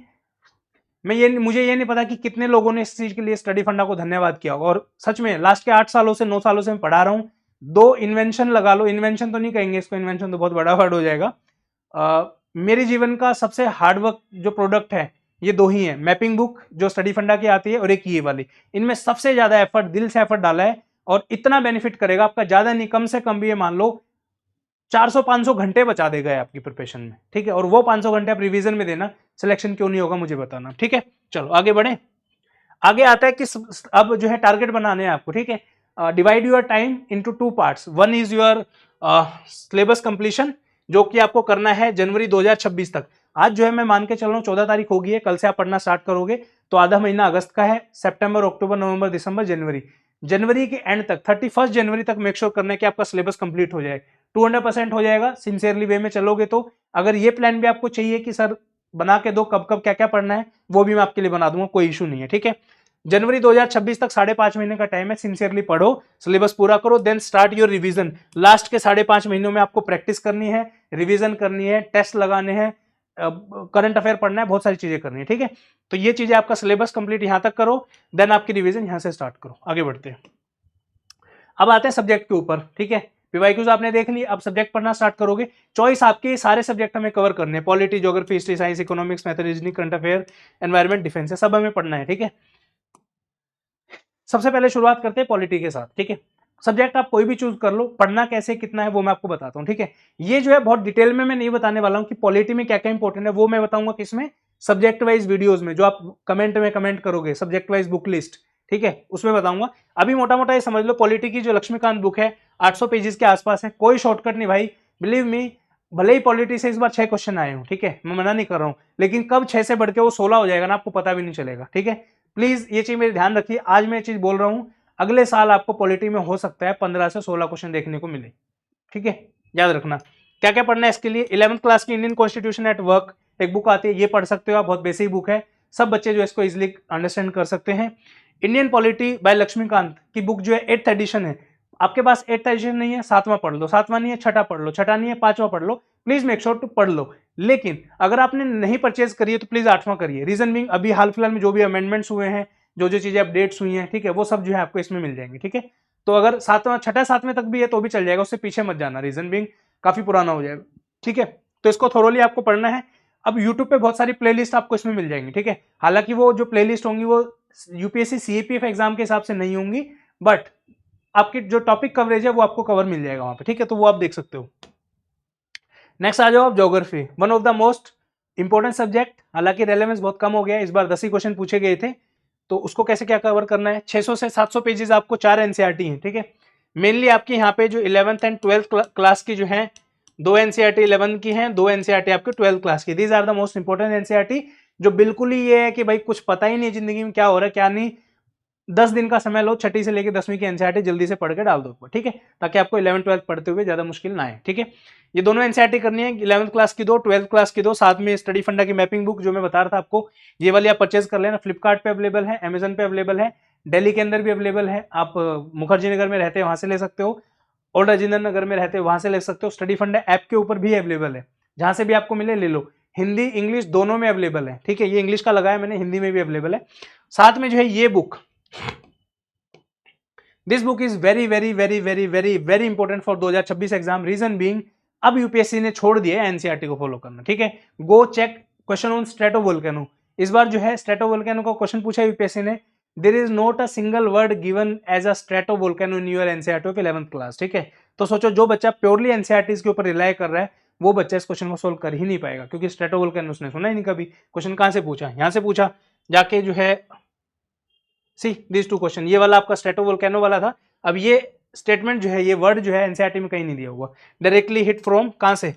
मुझे ये नहीं पता कि कितने लोगों ने इस चीज के लिए स्टडी फंडा को धन्यवाद किया होगा। और सच में लास्ट के 8 सालों से 9 सालों से मैं पढ़ा रहा हूं। 2 इन्वेंशन लगा लो, इन्वेंशन तो नहीं कहेंगे इसको, इन्वेंशन तो बहुत बड़ा वर्ड हो जाएगा। मेरे जीवन का सबसे हार्डवर्क जो प्रोडक्ट है, ये 2 ही है, मैपिंग बुक जो स्टडी फंडा की आती है, और एक ये वाली। इनमें सबसे ज्यादा एफर्ट, दिल से एफर्ट डाला है, और इतना बेनिफिट करेगा आपका, ज्यादा नहीं, कम से कम भी ये मान लो 400-500 घंटे बचा देगा आपकी प्रिपरेशन में, ठीक है। और वो 500 घंटे आप रिवीजन में देना, सिलेक्शन क्यों नहीं होगा मुझे बताना, ठीक है। चलो आगे बढ़े। आगे आता है कि अब जो है टारगेट बनाने हैं आपको, ठीक है। Divide your time into 2 parts. One is your syllabus completion, जो कि आपको करना है जनवरी 2026 तक। आज जो है मैं मान के चल रहा हूँ 14 तारीख होगी है, कल से आप पढ़ना स्टार्ट करोगे तो आधा महीना अगस्त का है, सितंबर, अक्टूबर, नवंबर, दिसंबर, जनवरी के एंड तक 31 जनवरी तक मेक श्योर करना है कि आपका सिलेबस कंप्लीट हो जाए। 200% हो जाएगा सिंसियरली वे में चलोगे तो। अगर ये प्लान भी आपको चाहिए कि सर बना के दो, कब कब क्या क्या पढ़ना है, वो भी मैं आपके लिए बना दूंगा, कोई इशू नहीं है, ठीक है। जनवरी 2026 तक 5.5 महीने का टाइम है, सिंसियरली पढ़ो, सिलेबस पूरा करो, then start your revision. Last के 5.5 महीनों में आपको प्रैक्टिस करनी है, रिवीजन करनी है, टेस्ट लगाने हैं, करंट अफेयर पढ़ना है, बहुत सारी चीजें करनी है, ठीक है। तो ये चीजें, आपका सिलेबस कंप्लीट यहां तक करो, देन आपकी रिवीजन यहां से स्टार्ट करो। आगे बढ़ते हैं, अब आते हैं सब्जेक्ट के ऊपर, ठीक है। पीवाईक्यूज आपने देख ली, अब सब्जेक्ट पढ़ना स्टार्ट करोगे। चॉइस आपके सारे सब्जेक्ट हमें कवर करने हैं, polity, geography, history, science, economics, math, reasoning, current affair, environment, defence, सब हमें पढ़ना है, ठीक है। सबसे पहले शुरुआत करते हैं पॉलिटी के साथ, ठीक है। सब्जेक्ट आप कोई भी चूज कर लो, पढ़ना कैसे कितना है वो मैं आपको बताता हूँ, ठीक है। ये जो है बहुत डिटेल में मैं नहीं बताने वाला हूँ कि पॉलिटी में क्या क्या इंपॉर्टेंट है, वो मैं बताऊंगा किसमें, सब्जेक्ट वाइज वीडियोज में, जो आप कमेंट में कमेंट करोगे, सब्जेक्ट वाइज बुक लिस्ट, ठीक है, उसमें बताऊंगा। अभी मोटा मोटा ये समझ लो, पॉलिटी की जो लक्ष्मीकांत बुक है 800 पेजेस के आसपास है, कोई शॉर्टकट नहीं भाई, बिलीव मी। भले ही पॉलिटी से इस बार 6 क्वेश्चन आए हो, ठीक है, मैं मना नहीं कर रहा हूं, लेकिन कब 6 से बढ़ के वो 16 हो जाएगा ना, आपको पता भी नहीं चलेगा, ठीक है। प्लीज ये चीज मेरे ध्यान रखिए, आज मैं ये चीज बोल रहा हूं, अगले साल आपको पॉलिटी में हो सकता है 15 से 16 क्वेश्चन देखने को मिले, ठीक है, याद रखना। क्या क्या पढ़ना है इसके लिए, 11th क्लास की इंडियन कॉन्स्टिट्यूशन एट वर्क एक बुक आती है, ये पढ़ सकते हो आप, बहुत बेसिक बुक है, सब बच्चे जो इसको इजिली अंडरस्टैंड कर सकते हैं। इंडियन पॉलिटी बाय लक्ष्मीकांत की बुक जो है 8th एडिशन है, आपके पास 8th एडिशन नहीं है, 7वां पढ़ लो, 7वां नहीं है, छठा पढ़ लो, छठा नहीं है, 5वां पढ़ लो, प्लीज मेक श्योर टू पढ़ लो। लेकिन अगर आपने नहीं परचेज करी है तो प्लीज 8वां करिए। रीजन बिंग, अभी हाल फिलहाल में जो भी अमेंडमेंट्स हुए हैं, जो जो चीजें अपडेट्स हुई हैं, ठीक है, वो सब जो है आपको इसमें मिल जाएंगे, ठीक है। तो अगर 7वां, छठा 7वें तक भी है तो भी चल जाएगा, उससे पीछे मत जाना, रीजन बिंग काफी पुराना हो जाएगा, ठीक है। तो इसको थोरोली आपको पढ़ना है। अब यूट्यूब पे बहुत सारी प्लेलिस्ट आपको इसमें मिल जाएंगी, ठीक है। हालांकि वो जो प्लेलिस्ट होंगी वो यूपीएससी सीएपीएफ एग्जाम के हिसाब से नहीं होंगी, बट आपकी जो टॉपिक कवरेज है वो आपको कवर मिल जाएगा वहां पे, ठीक है, तो वो आप देख सकते हो। नेक्स्ट आ जाओ आप, geography, one of the most important subject. हालांकि रेलेवेंस बहुत कम हो गया, इस बार 10 ही क्वेश्चन पूछे गए थे, तो उसको कैसे क्या कवर करना है। 600 से 700 पेजेस आपको 4 एनसीईआरटी हैं, ठीक है। मेनली आपकी यहाँ पे जो 11th एंड 12th क्लास की जो है, 2 एनसीईआरटी 11 की हैं, 2 एनसीईआरटी आपके 12th क्लास की। These are the most important NCERT, जो बिल्कुल ही ये है कि भाई कुछ पता ही नहीं जिंदगी में क्या हो रहा है क्या नहीं, 10 दिन का समय लो, छठी से लेकर 10वीं की एनसीईआरटी जल्दी से पढ़ के डाल दो, ठीक है, ताकि आपको 11th 12th पढ़ते हुए ज्यादा मुश्किल ना आए, ठीक है। ये दोनों एनसीईआरटी करनी है, 11th क्लास की 2, 12th क्लास की 2, साथ में स्टडी फंडा की मैपिंग बुक जो मैं बता रहा था आपको, ये वाली आप परचेज कर लेना। फ्लिपकार्ट पे अवेलेबल है, अमेजन पे अवेलेबल है, दिल्ली के अंदर भी अवेलेबल है, आप मुखर्जी नगर में रहते हैं वहां से ले सकते हो, ओल्ड राजेंद्र नगर में रहते हो वहां से ले सकते हो। स्टडी फंडा ऐप के ऊपर भी अवेलेबल है, जहां से भी आपको मिले ले लो, हिंदी इंग्लिश दोनों में अवेलेबल है, ठीक है। ये इंग्लिश का लगाया मैंने, हिंदी में भी अवेलेबल है। साथ में जो है ये book, this book is very very very very very very important for 2026 exam. Reason being अब यूपीएससी ने छोड़ दिया है एनसीईआरटी को फॉलो करना, ठीक है। Go check question on stratovolcano. इस बार जो है स्ट्रेटोवोल्केनो का क्वेश्चन पूछा यूपीएससी ने। There is not a single word given as a stratovolcano in your NCERT of 11th class, ठीक है। तो सोचो जो बच्चा प्योरली एनसीईआरटी के ऊपर रिलाई कर रहा है वो बच्चा इस क्वेश्चन को सोल्व कर ही नहीं पाएगा, क्योंकि स्ट्रेटोवोल्केनो उसने सुना ही नहीं कभी। क्वेश्चन कहां से पूछा, यहां से पूछा जाके जो है। सी दिस टू क्वेश्चन, ये वाला आपका स्ट्रेटोवोल्केनो वाला था। अब ये स्टेटमेंट जो है, ये वर्ड जो है एनसीईआरटी में कहीं नहीं दिया हुआ, डायरेक्टली हिट फ्रॉम कहां से,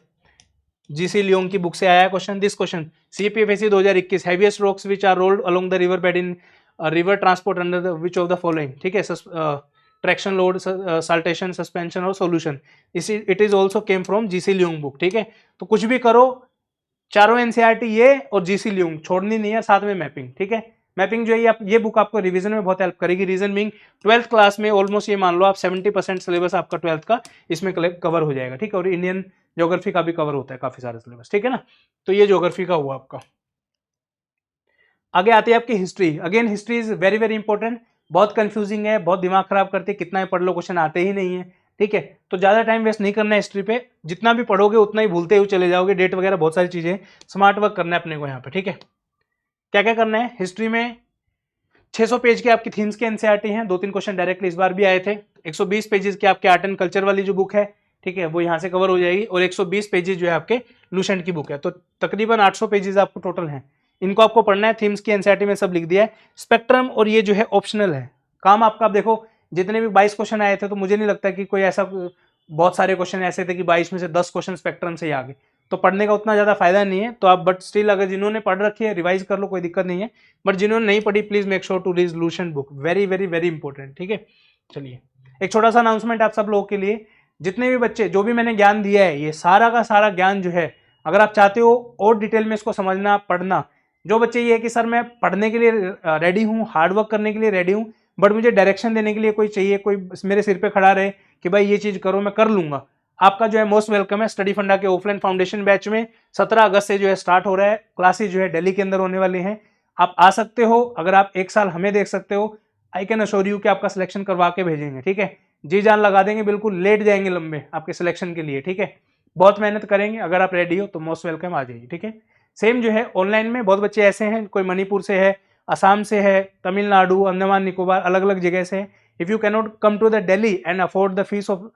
जीसी लियोंग की बुक से आया क्वेश्चन। This question CPFSC 2021 heaviest rocks which are rolled along the river bed in river transport under the which of the following, ठीक है। ट्रैक्शन लोड, साल्टेशन, सस्पेंशन और solution. It is also came from GC Leong book, ठीक है। तो कुछ भी करो, चारों एनसीईआरटी ये और जीसी लियोंग छोड़नी नहीं है, साथ में मैपिंग, ठीक है। मैपिंग जो है ये बुक आपको रिवीजन में बहुत हेल्प करेगी। रीजन बीइंग 12th क्लास में ऑलमोस्ट ये मान लो आप 70% सिलेबस आपका 12th का इसमें कवर हो जाएगा, ठीक है। और इंडियन ज्योग्राफी का भी कवर होता है काफी सारा सिलेबस, ठीक है ना। तो ये ज्योग्राफी का हुआ आपका। आगे आती है आपकी history. Again history is very very important. बहुत कंफ्यूजिंग है, बहुत दिमाग खराब करती है, कितना ही पढ़ लो क्वेश्चन आते ही नहीं है, ठीक है। तो ज्यादा टाइम वेस्ट नहीं करना है हिस्ट्री पे, जितना भी पढ़ोगे उतना ही भूलते हुए चले जाओगे, डेट वगैरह बहुत सारी चीजें। स्मार्ट वर्क करना है अपने को यहाँ पे, ठीक है। क्या क्या करना है हिस्ट्री में, 600 पेज के आपकी थीम्स के एनसीईआरटी हैं, 2-3 क्वेश्चन डायरेक्टली इस बार भी आए थे। 120 पेजेस के आपके आर्ट एंड कल्चर वाली जो बुक है, ठीक है, वो यहाँ से कवर हो जाएगी। और 120 पेजेस जो है आपके लूसेंट की बुक है, तो तकरीबन 800 पेजेस आपको टोटल हैं। इनको आपको पढ़ना है, थीम्स की एनसीईआरटी में सब लिख दिया है। स्पेक्ट्रम और ये जो है ऑप्शनल है, काम आपका। आप देखो जितने भी 22 क्वेश्चन आए थे, तो मुझे नहीं लगता कि कोई ऐसा, बहुत सारे क्वेश्चन ऐसे थे कि 22 में से 10 क्वेश्चन स्पेक्ट्रम से ही आ गए, तो पढ़ने का उतना ज्यादा फायदा नहीं है। तो आप बट स्टिल अगर जिन्होंने पढ़ रखी है रिवाइज कर लो, कोई दिक्कत नहीं है। बट जिन्होंने नहीं पढ़ी please make sure to read Lucent book, very very very important, ठीक है। चलिए एक छोटा सा अनाउंसमेंट आप सब लोगों के लिए, जितने भी बच्चे जो भी मैंने ज्ञान दिया है, ये सारा का सारा ज्ञान जो है, अगर आप चाहते हो और डिटेल में इसको समझना पढ़ना, जो बच्चे ये है कि सर मैं पढ़ने के लिए रेडी हूँ, हार्डवर्क करने के लिए रेडी हूँ, बट मुझे डायरेक्शन देने के लिए कोई चाहिए, कोई मेरे सिर पे खड़ा रहे कि भाई ये चीज करो, मैं कर लूंगा, आपका जो है मोस्ट वेलकम है। स्टडी फंडा के ऑफलाइन फाउंडेशन बैच में 17 अगस्त से जो है स्टार्ट हो रहा है। क्लासेस जो है दिल्ली के अंदर होने वाली हैं, आप आ सकते हो। अगर आप एक साल हमें देख सकते हो, आई कैन अश्योर यू कि आपका सिलेक्शन करवा के भेजेंगे, ठीक है। जी जान लगा देंगे, बिल्कुल लेट जाएंगे लंबे आपके सिलेक्शन के लिए, ठीक है। बहुत मेहनत करेंगे, अगर आप रेडी हो तो मोस्ट वेलकम, आ जाइए, ठीक है। सेम जो है ऑनलाइन में बहुत बच्चे ऐसे हैं, कोई मणिपुर से है, असम से है, तमिलनाडु, अंडमान निकोबार, अलग अलग जगह से है। If you can not come to the Delhi and afford the fees of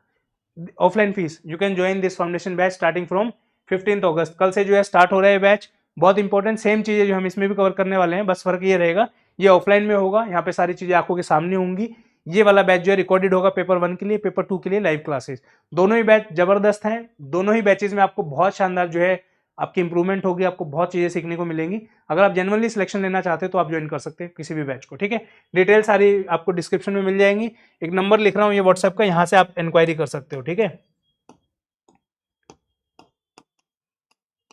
offline fees, you can join this foundation batch starting from 15 August. कल से जो है स्टार्ट हो रहा है बैच, बहुत इंपॉर्टेंट। सेम चीजें जो हम इसमें भी कवर करने वाले हैं, बस फर्क ये रहेगा ये ऑफलाइन में होगा, यहाँ पे सारी चीजें आंखों के सामने होंगी। ये वाला बैच जो है रिकॉर्डेड होगा, पेपर 1 के लिए, पेपर 2 के लिए लाइव क्लासेस। दोनों ही बैच जबरदस्त हैं, दोनों ही बैचेज में आपको बहुत शानदार जो है आपकी इंप्रूवमेंट होगी, आपको बहुत चीजें सीखने को मिलेंगी। अगर आप जेन्युइनली सिलेक्शन लेना चाहते हैं तो आप ज्वाइन कर सकते हैं किसी भी बैच को, ठीक है। डिटेल सारी आपको डिस्क्रिप्शन में मिल जाएंगी। एक नंबर लिख रहा हूँ ये व्हाट्सएप का, यहाँ से आप इंक्वायरी कर सकते हो, ठीक है।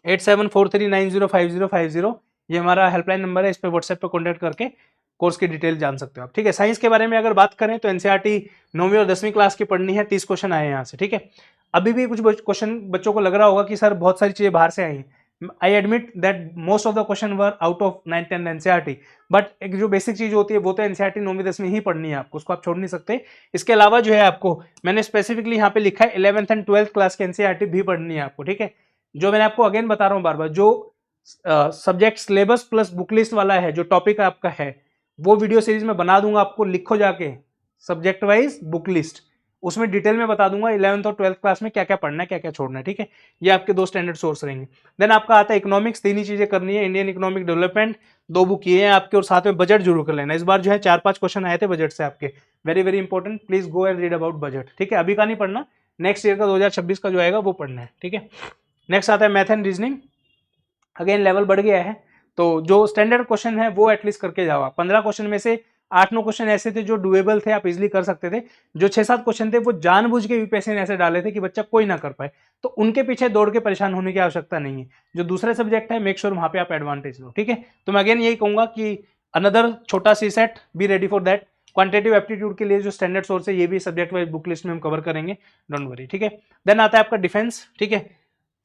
8743905050, ये हमारा हेल्पलाइन नंबर है, इस पे व्हाट्सएप पे कॉन्टैक्ट करके कोर्स की डिटेल जान सकते हो आप, ठीक है। साइंस के बारे में अगर बात करें तो एनसीईआरटी 9वीं और 10वीं क्लास की पढ़नी है, 30 क्वेश्चन आए हैं यहाँ से, ठीक है। अभी भी कुछ क्वेश्चन बच्चों को लग रहा होगा कि सर बहुत सारी चीजें बाहर से आई हैं। I admit that most of the question were out of 9th 10th NCERT, but एक जो बेसिक चीज होती है वो तो एनसीईआरटी 9वीं 10वीं ही पढ़नी है आपको, उसको आप छोड़ नहीं सकते। इसके अलावा जो है आपको मैंने स्पेसिफिकली यहाँ पे लिखा है 11th एंड 12th क्लास की एनसीईआरटी भी पढ़नी है आपको, ठीक है। जो मैंने आपको अगेन बता रहा हूँ बार बार, जो subject syllabus plus book list वाला है, जो टॉपिक आपका है, वो वीडियो सीरीज में बना दूंगा, आपको लिखो जाके सब्जेक्ट वाइज बुक लिस्ट, उसमें डिटेल में बता दूंगा 11th और 12th क्लास में क्या क्या पढ़ना है, क्या क्या छोड़ना है, ठीक है। ये आपके 2 स्टैंडर्ड सोर्स रहेंगे। देन आपका आता है इकोनॉमिक्स, 3 ही चीजें करनी है। इंडियन इकोनॉमिक डेवलपमेंट 2 बुक ये हैं आपके, और साथ में बजट जरूर कर लेना। इस बार जो है 4-5 क्वेश्चन आए थे बजट से आपके, very very important, please go and read about budget, ठीक है। अभी का नहीं पढ़ना, नेक्स्ट ईयर का 2026 का जो आएगा वो पढ़ना है, ठीक है। नेक्स्ट आता है math and reasoning, again level बढ़ गया है, तो जो स्टैंडर्ड क्वेश्चन है वो एटलीस्ट करके जाओ। 15 क्वेश्चन में से 8-9 क्वेश्चन ऐसे थे जो डुएबल थे, आप इजीली कर सकते थे। जो 6-7 क्वेश्चन थे वो जानबूझ के यूपीएससी ने ऐसे डाले थे कि बच्चा कोई ना कर पाए, तो उनके पीछे दौड़ के परेशान होने की आवश्यकता नहीं है। जो दूसरे सब्जेक्ट है मेक श्योर वहां पे आप एडवांटेज लो, ठीक है। तो मैं अगेन यही कहूंगा कि अनदर छोटा सी set, be ready for that. Quantitative aptitude के लिए जो स्टैंडर्ड सोर्स है ये भी सब्जेक्ट वाइज बुक लिस्ट में हम कवर करेंगे, डोंट वरी, ठीक है। देन आता है आपका डिफेंस, ठीक है।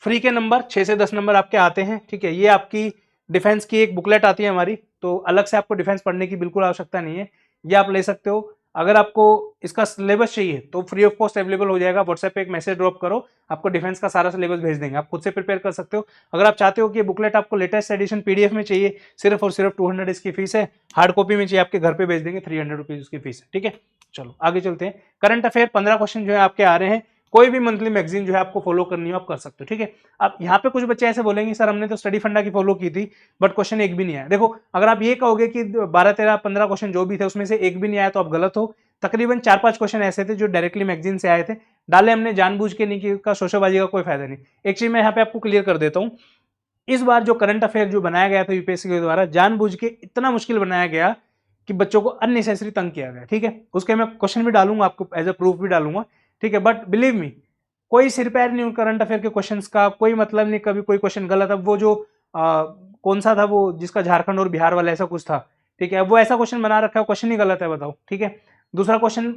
फ्री के नंबर 6 से 10 नंबर आपके आते हैं, ठीक है। ये आपकी डिफेंस की एक बुकलेट आती है हमारी, तो अलग से आपको डिफेंस पढ़ने की बिल्कुल आवश्यकता नहीं है, ये आप ले सकते हो। अगर आपको इसका सिलेबस चाहिए तो फ्री ऑफ कॉस्ट अवेलेबल हो जाएगा। व्हाट्सएप पे एक मैसेज ड्रॉप करो, आपको डिफेंस का सारा सिलेबस भेज देंगे, आप खुद से प्रिपेयर कर सकते हो। अगर आप चाहते हो कि बुकलेट आपको लेटेस्ट एडिशन पीडीएफ में चाहिए, सिर्फ और सिर्फ 200 इसकी फीस है। हार्ड कॉपी में चाहिए आपके घर पे भेज देंगे, 300 रुपीज उसकी फीस है। ठीक है, चलो आगे चलते हैं। करंट अफेयर 15 क्वेश्चन जो है आपके आ रहे हैं। कोई भी मंथली मैगजीन जो है आपको फॉलो करनी हो आप कर सकते हो। ठीक है, अब यहाँ पे कुछ बच्चे ऐसे बोलेंगे सर हमने तो स्टडी फंडा की फॉलो की थी बट क्वेश्चन एक भी नहीं आया। देखो अगर आप ये कहोगे कि 12, 13, 15 क्वेश्चन जो भी थे उसमें से एक भी नहीं आया तो आप गलत हो। तकरीबन 4-5 क्वेश्चन ऐसे थे जो डायरेक्टली मैगजीन से आए थे, डाले हमने जानबूझ के नहीं, कि का शोशाबाजी का कोई फायदा नहीं। एक चीज मैं यहाँ पे आपको क्लियर कर देता हूँ, इस बार जो करंट अफेयर जो बनाया गया था यूपीएससी के द्वारा, जानबूझ के इतना मुश्किल बनाया गया कि बच्चों को अननेसेसरी तंग किया गया। ठीक है, उसके मैं क्वेश्चन भी डालूंगा आपको, एज अ प्रूफ भी डालूंगा। ठीक है, बट बिलीव मी कोई सिर पैर नहीं करंट अफेयर के क्वेश्चंस का, कोई मतलब नहीं कभी कोई क्वेश्चन गलत। अब वो जो कौन सा था वो जिसका झारखंड और बिहार वाला ऐसा कुछ था, ठीक है, अब वो ऐसा क्वेश्चन बना रखा है, क्वेश्चन ही गलत है, बताओ। ठीक है, दूसरा क्वेश्चन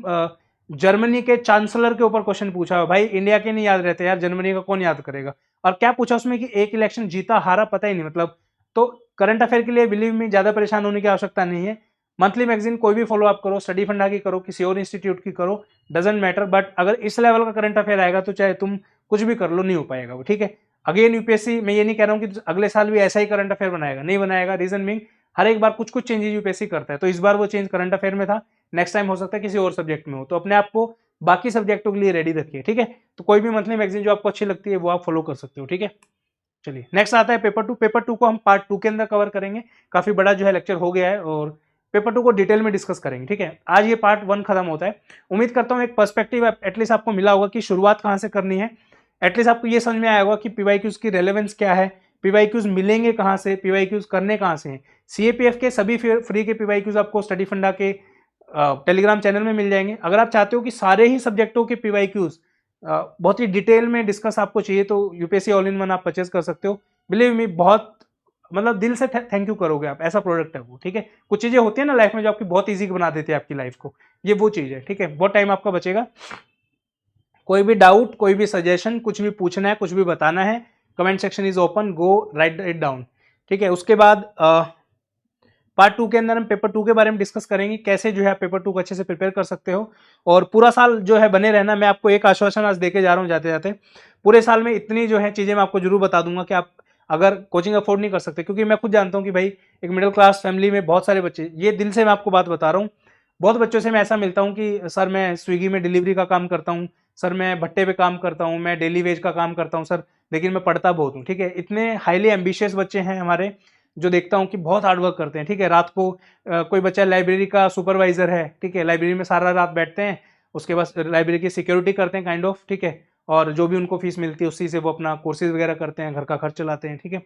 जर्मनी के चांसलर के ऊपर क्वेश्चन पूछा है। भाई इंडिया के नहीं याद रहते यार, जर्मनी का कौन याद करेगा। और क्या पूछा उसमें कि एक इलेक्शन जीता हारा पता ही नहीं, मतलब। तो करंट अफेयर के लिए बिलीव में ज्यादा परेशान होने की आवश्यकता नहीं है। मंथली मैगजीन कोई भी फॉलो अप करो, स्टडी फंडा की करो, किसी और इंस्टीट्यूट की करो, डजेंट मैटर। बट अगर इस लेवल का करंट अफेयर आएगा तो चाहे तुम कुछ भी कर लो, नहीं हो पाएगा वो। ठीक है, अगेन यूपीएससी, मैं ये नहीं कह रहा हूँ कि अगले साल भी ऐसा ही करंट अफेयर बनाएगा, नहीं बनाएगा। रीजन मीन हर एक बार कुछ कुछ चेंजेस यूपीएससी करता है, तो इस बार वो चेंज करंट अफेयर में था, नेक्स्ट टाइम हो सकता है किसी और सब्जेक्ट में हो। तो अपने आप को बाकी सब्जेक्टों के लिए रेडी रखिए। ठीक है, तो कोई भी मंथली मैगजीन जो आपको अच्छी लगती है वो आप फॉलो कर सकते हो। ठीक है, चलिए नेक्स्ट आता है पेपर 2। पेपर 2 को हम पार्ट 2 के अंदर कवर करेंगे। काफी बड़ा जो है लेक्चर हो गया है और पेपर 2 को डिटेल में डिस्कस करेंगे। ठीक है, आज ये पार्ट 1 खत्म होता है। उम्मीद करता हूँ एक पर्सपेक्टिव एटलीस्ट आपको मिला होगा कि शुरुआत कहाँ से करनी है। एटलीस्ट आपको ये समझ में आया होगा कि पीवाईक्यूज की रेलेवेंस क्या है, पीवाईक्यूज मिलेंगे कहाँ से, पीवाईक्यूज करने कहाँ से हैं। सीएपीएफ के सभी फ्री के पीवाईक्यूज आपको स्टडी फंडा के टेलीग्राम चैनल में मिल जाएंगे। अगर आप चाहते हो कि सारे ही सब्जेक्टों के पीवाईक्यूज बहुत ही डिटेल में डिस्कस आपको चाहिए तो यूपीएससी ऑल इन वन आप परचेज कर सकते हो। बिलीव मी बहुत मतलब दिल से थैंक यू करोगे आप, ऐसा प्रोडक्ट है वो। ठीक है, कुछ चीजें होती है ना लाइफ में जो आपकी बहुत इजी बना देती है आपकी लाइफ को, ये वो चीज है। ठीक है, बहुत टाइम आपका बचेगा। कोई भी डाउट, कोई भी सजेशन, कुछ भी पूछना है, कुछ भी बताना है, comment section is open, go right it down. ठीक है, उसके बाद पार्ट 2 के अंदर हम पेपर 2 के बारे में डिस्कस करेंगे, कैसे जो है पेपर 2 को अच्छे से प्रिपेयर कर सकते हो। और पूरा साल जो है बने रहना। मैं आपको एक आश्वासन आज देके जा रहा हूँ जाते जाते, पूरे साल में इतनी जो है चीजें मैं आपको जरूर बता दूंगा कि आप अगर कोचिंग अफोर्ड नहीं कर सकते, क्योंकि मैं खुद जानता हूँ कि भाई एक मिडिल क्लास फैमिली में बहुत सारे बच्चे, ये दिल से मैं आपको बात बता रहा हूँ, बहुत बच्चों से मैं ऐसा मिलता हूँ कि सर मैं स्विगी में डिलीवरी का काम करता हूँ, सर मैं भट्टे पे काम करता हूँ, मैं डेली वेज का काम करता हूँ सर, लेकिन मैं पढ़ता बहुत हूँ। ठीक है, इतने हाईली एम्बिशियस बच्चे हैं हमारे जो देखता हूँ कि बहुत हार्ड वर्क करते हैं। ठीक है, रात को कोई बच्चा लाइब्रेरी का सुपरवाइजर है, ठीक है, लाइब्रेरी में सारा रात बैठते हैं, उसके बाद लाइब्रेरी की सिक्योरिटी करते हैं काइंड ऑफ। ठीक है, और जो भी उनको फीस मिलती है उसी से वो अपना कोर्सेज वगैरह करते हैं, घर का खर्च चलाते हैं। ठीक है,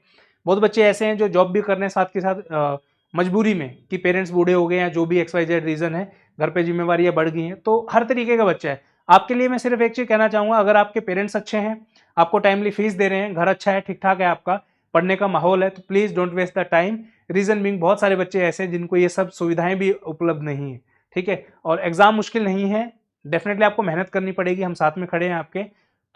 बहुत बच्चे ऐसे हैं जो जॉब भी कर रहे हैं साथ के साथ मजबूरी में, कि पेरेंट्स बूढ़े हो गए हैं, जो भी XYZ रीजन है, घर पे जिम्मेवारियां बढ़ गई हैं, तो हर तरीके का बच्चा है। आपके लिए मैं सिर्फ एक चीज कहना चाहूंगा, अगर आपके पेरेंट्स अच्छे हैं, आपको टाइमली फीस दे रहे हैं, घर अच्छा है, ठीक ठाक है, आपका पढ़ने का माहौल है, तो please don't waste the time. Reason being बहुत सारे बच्चे ऐसे हैं जिनको ये सब सुविधाएं भी उपलब्ध नहीं है। ठीक है, और एग्जाम मुश्किल नहीं है, डेफिनेटली आपको मेहनत करनी पड़ेगी, हम साथ में खड़े हैं आपके।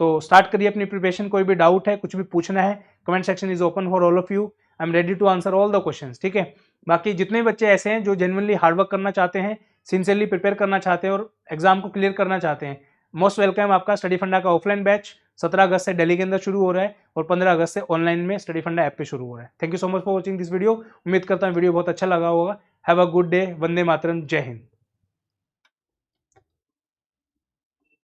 तो स्टार्ट करिए अपनी प्रिपरेशन। कोई भी डाउट है, कुछ भी पूछना है, comment section is open for all of you, I am ready to answer all the questions. ठीक है, बाकी जितने बच्चे ऐसे हैं जो जेन्युइनली हार्डवर्क करना चाहते हैं, सिंसियरली प्रिपेयर करना चाहते हैं और एग्जाम को क्लियर करना चाहते हैं, मोस्ट वेलकम। आपका स्टडी फंडा का ऑफलाइन बैच 17 अगस्त से दिल्ली के अंदर शुरू हो रहा है और 15 अगस्त से ऑनलाइन में स्टडी फंडा ऐप पे शुरू हो रहा है। Thank you so much for watching this video. उम्मीद करता हूँ वीडियो बहुत अच्छा लगा होगा। Have a good day. Vande Mataram. जय हिंद।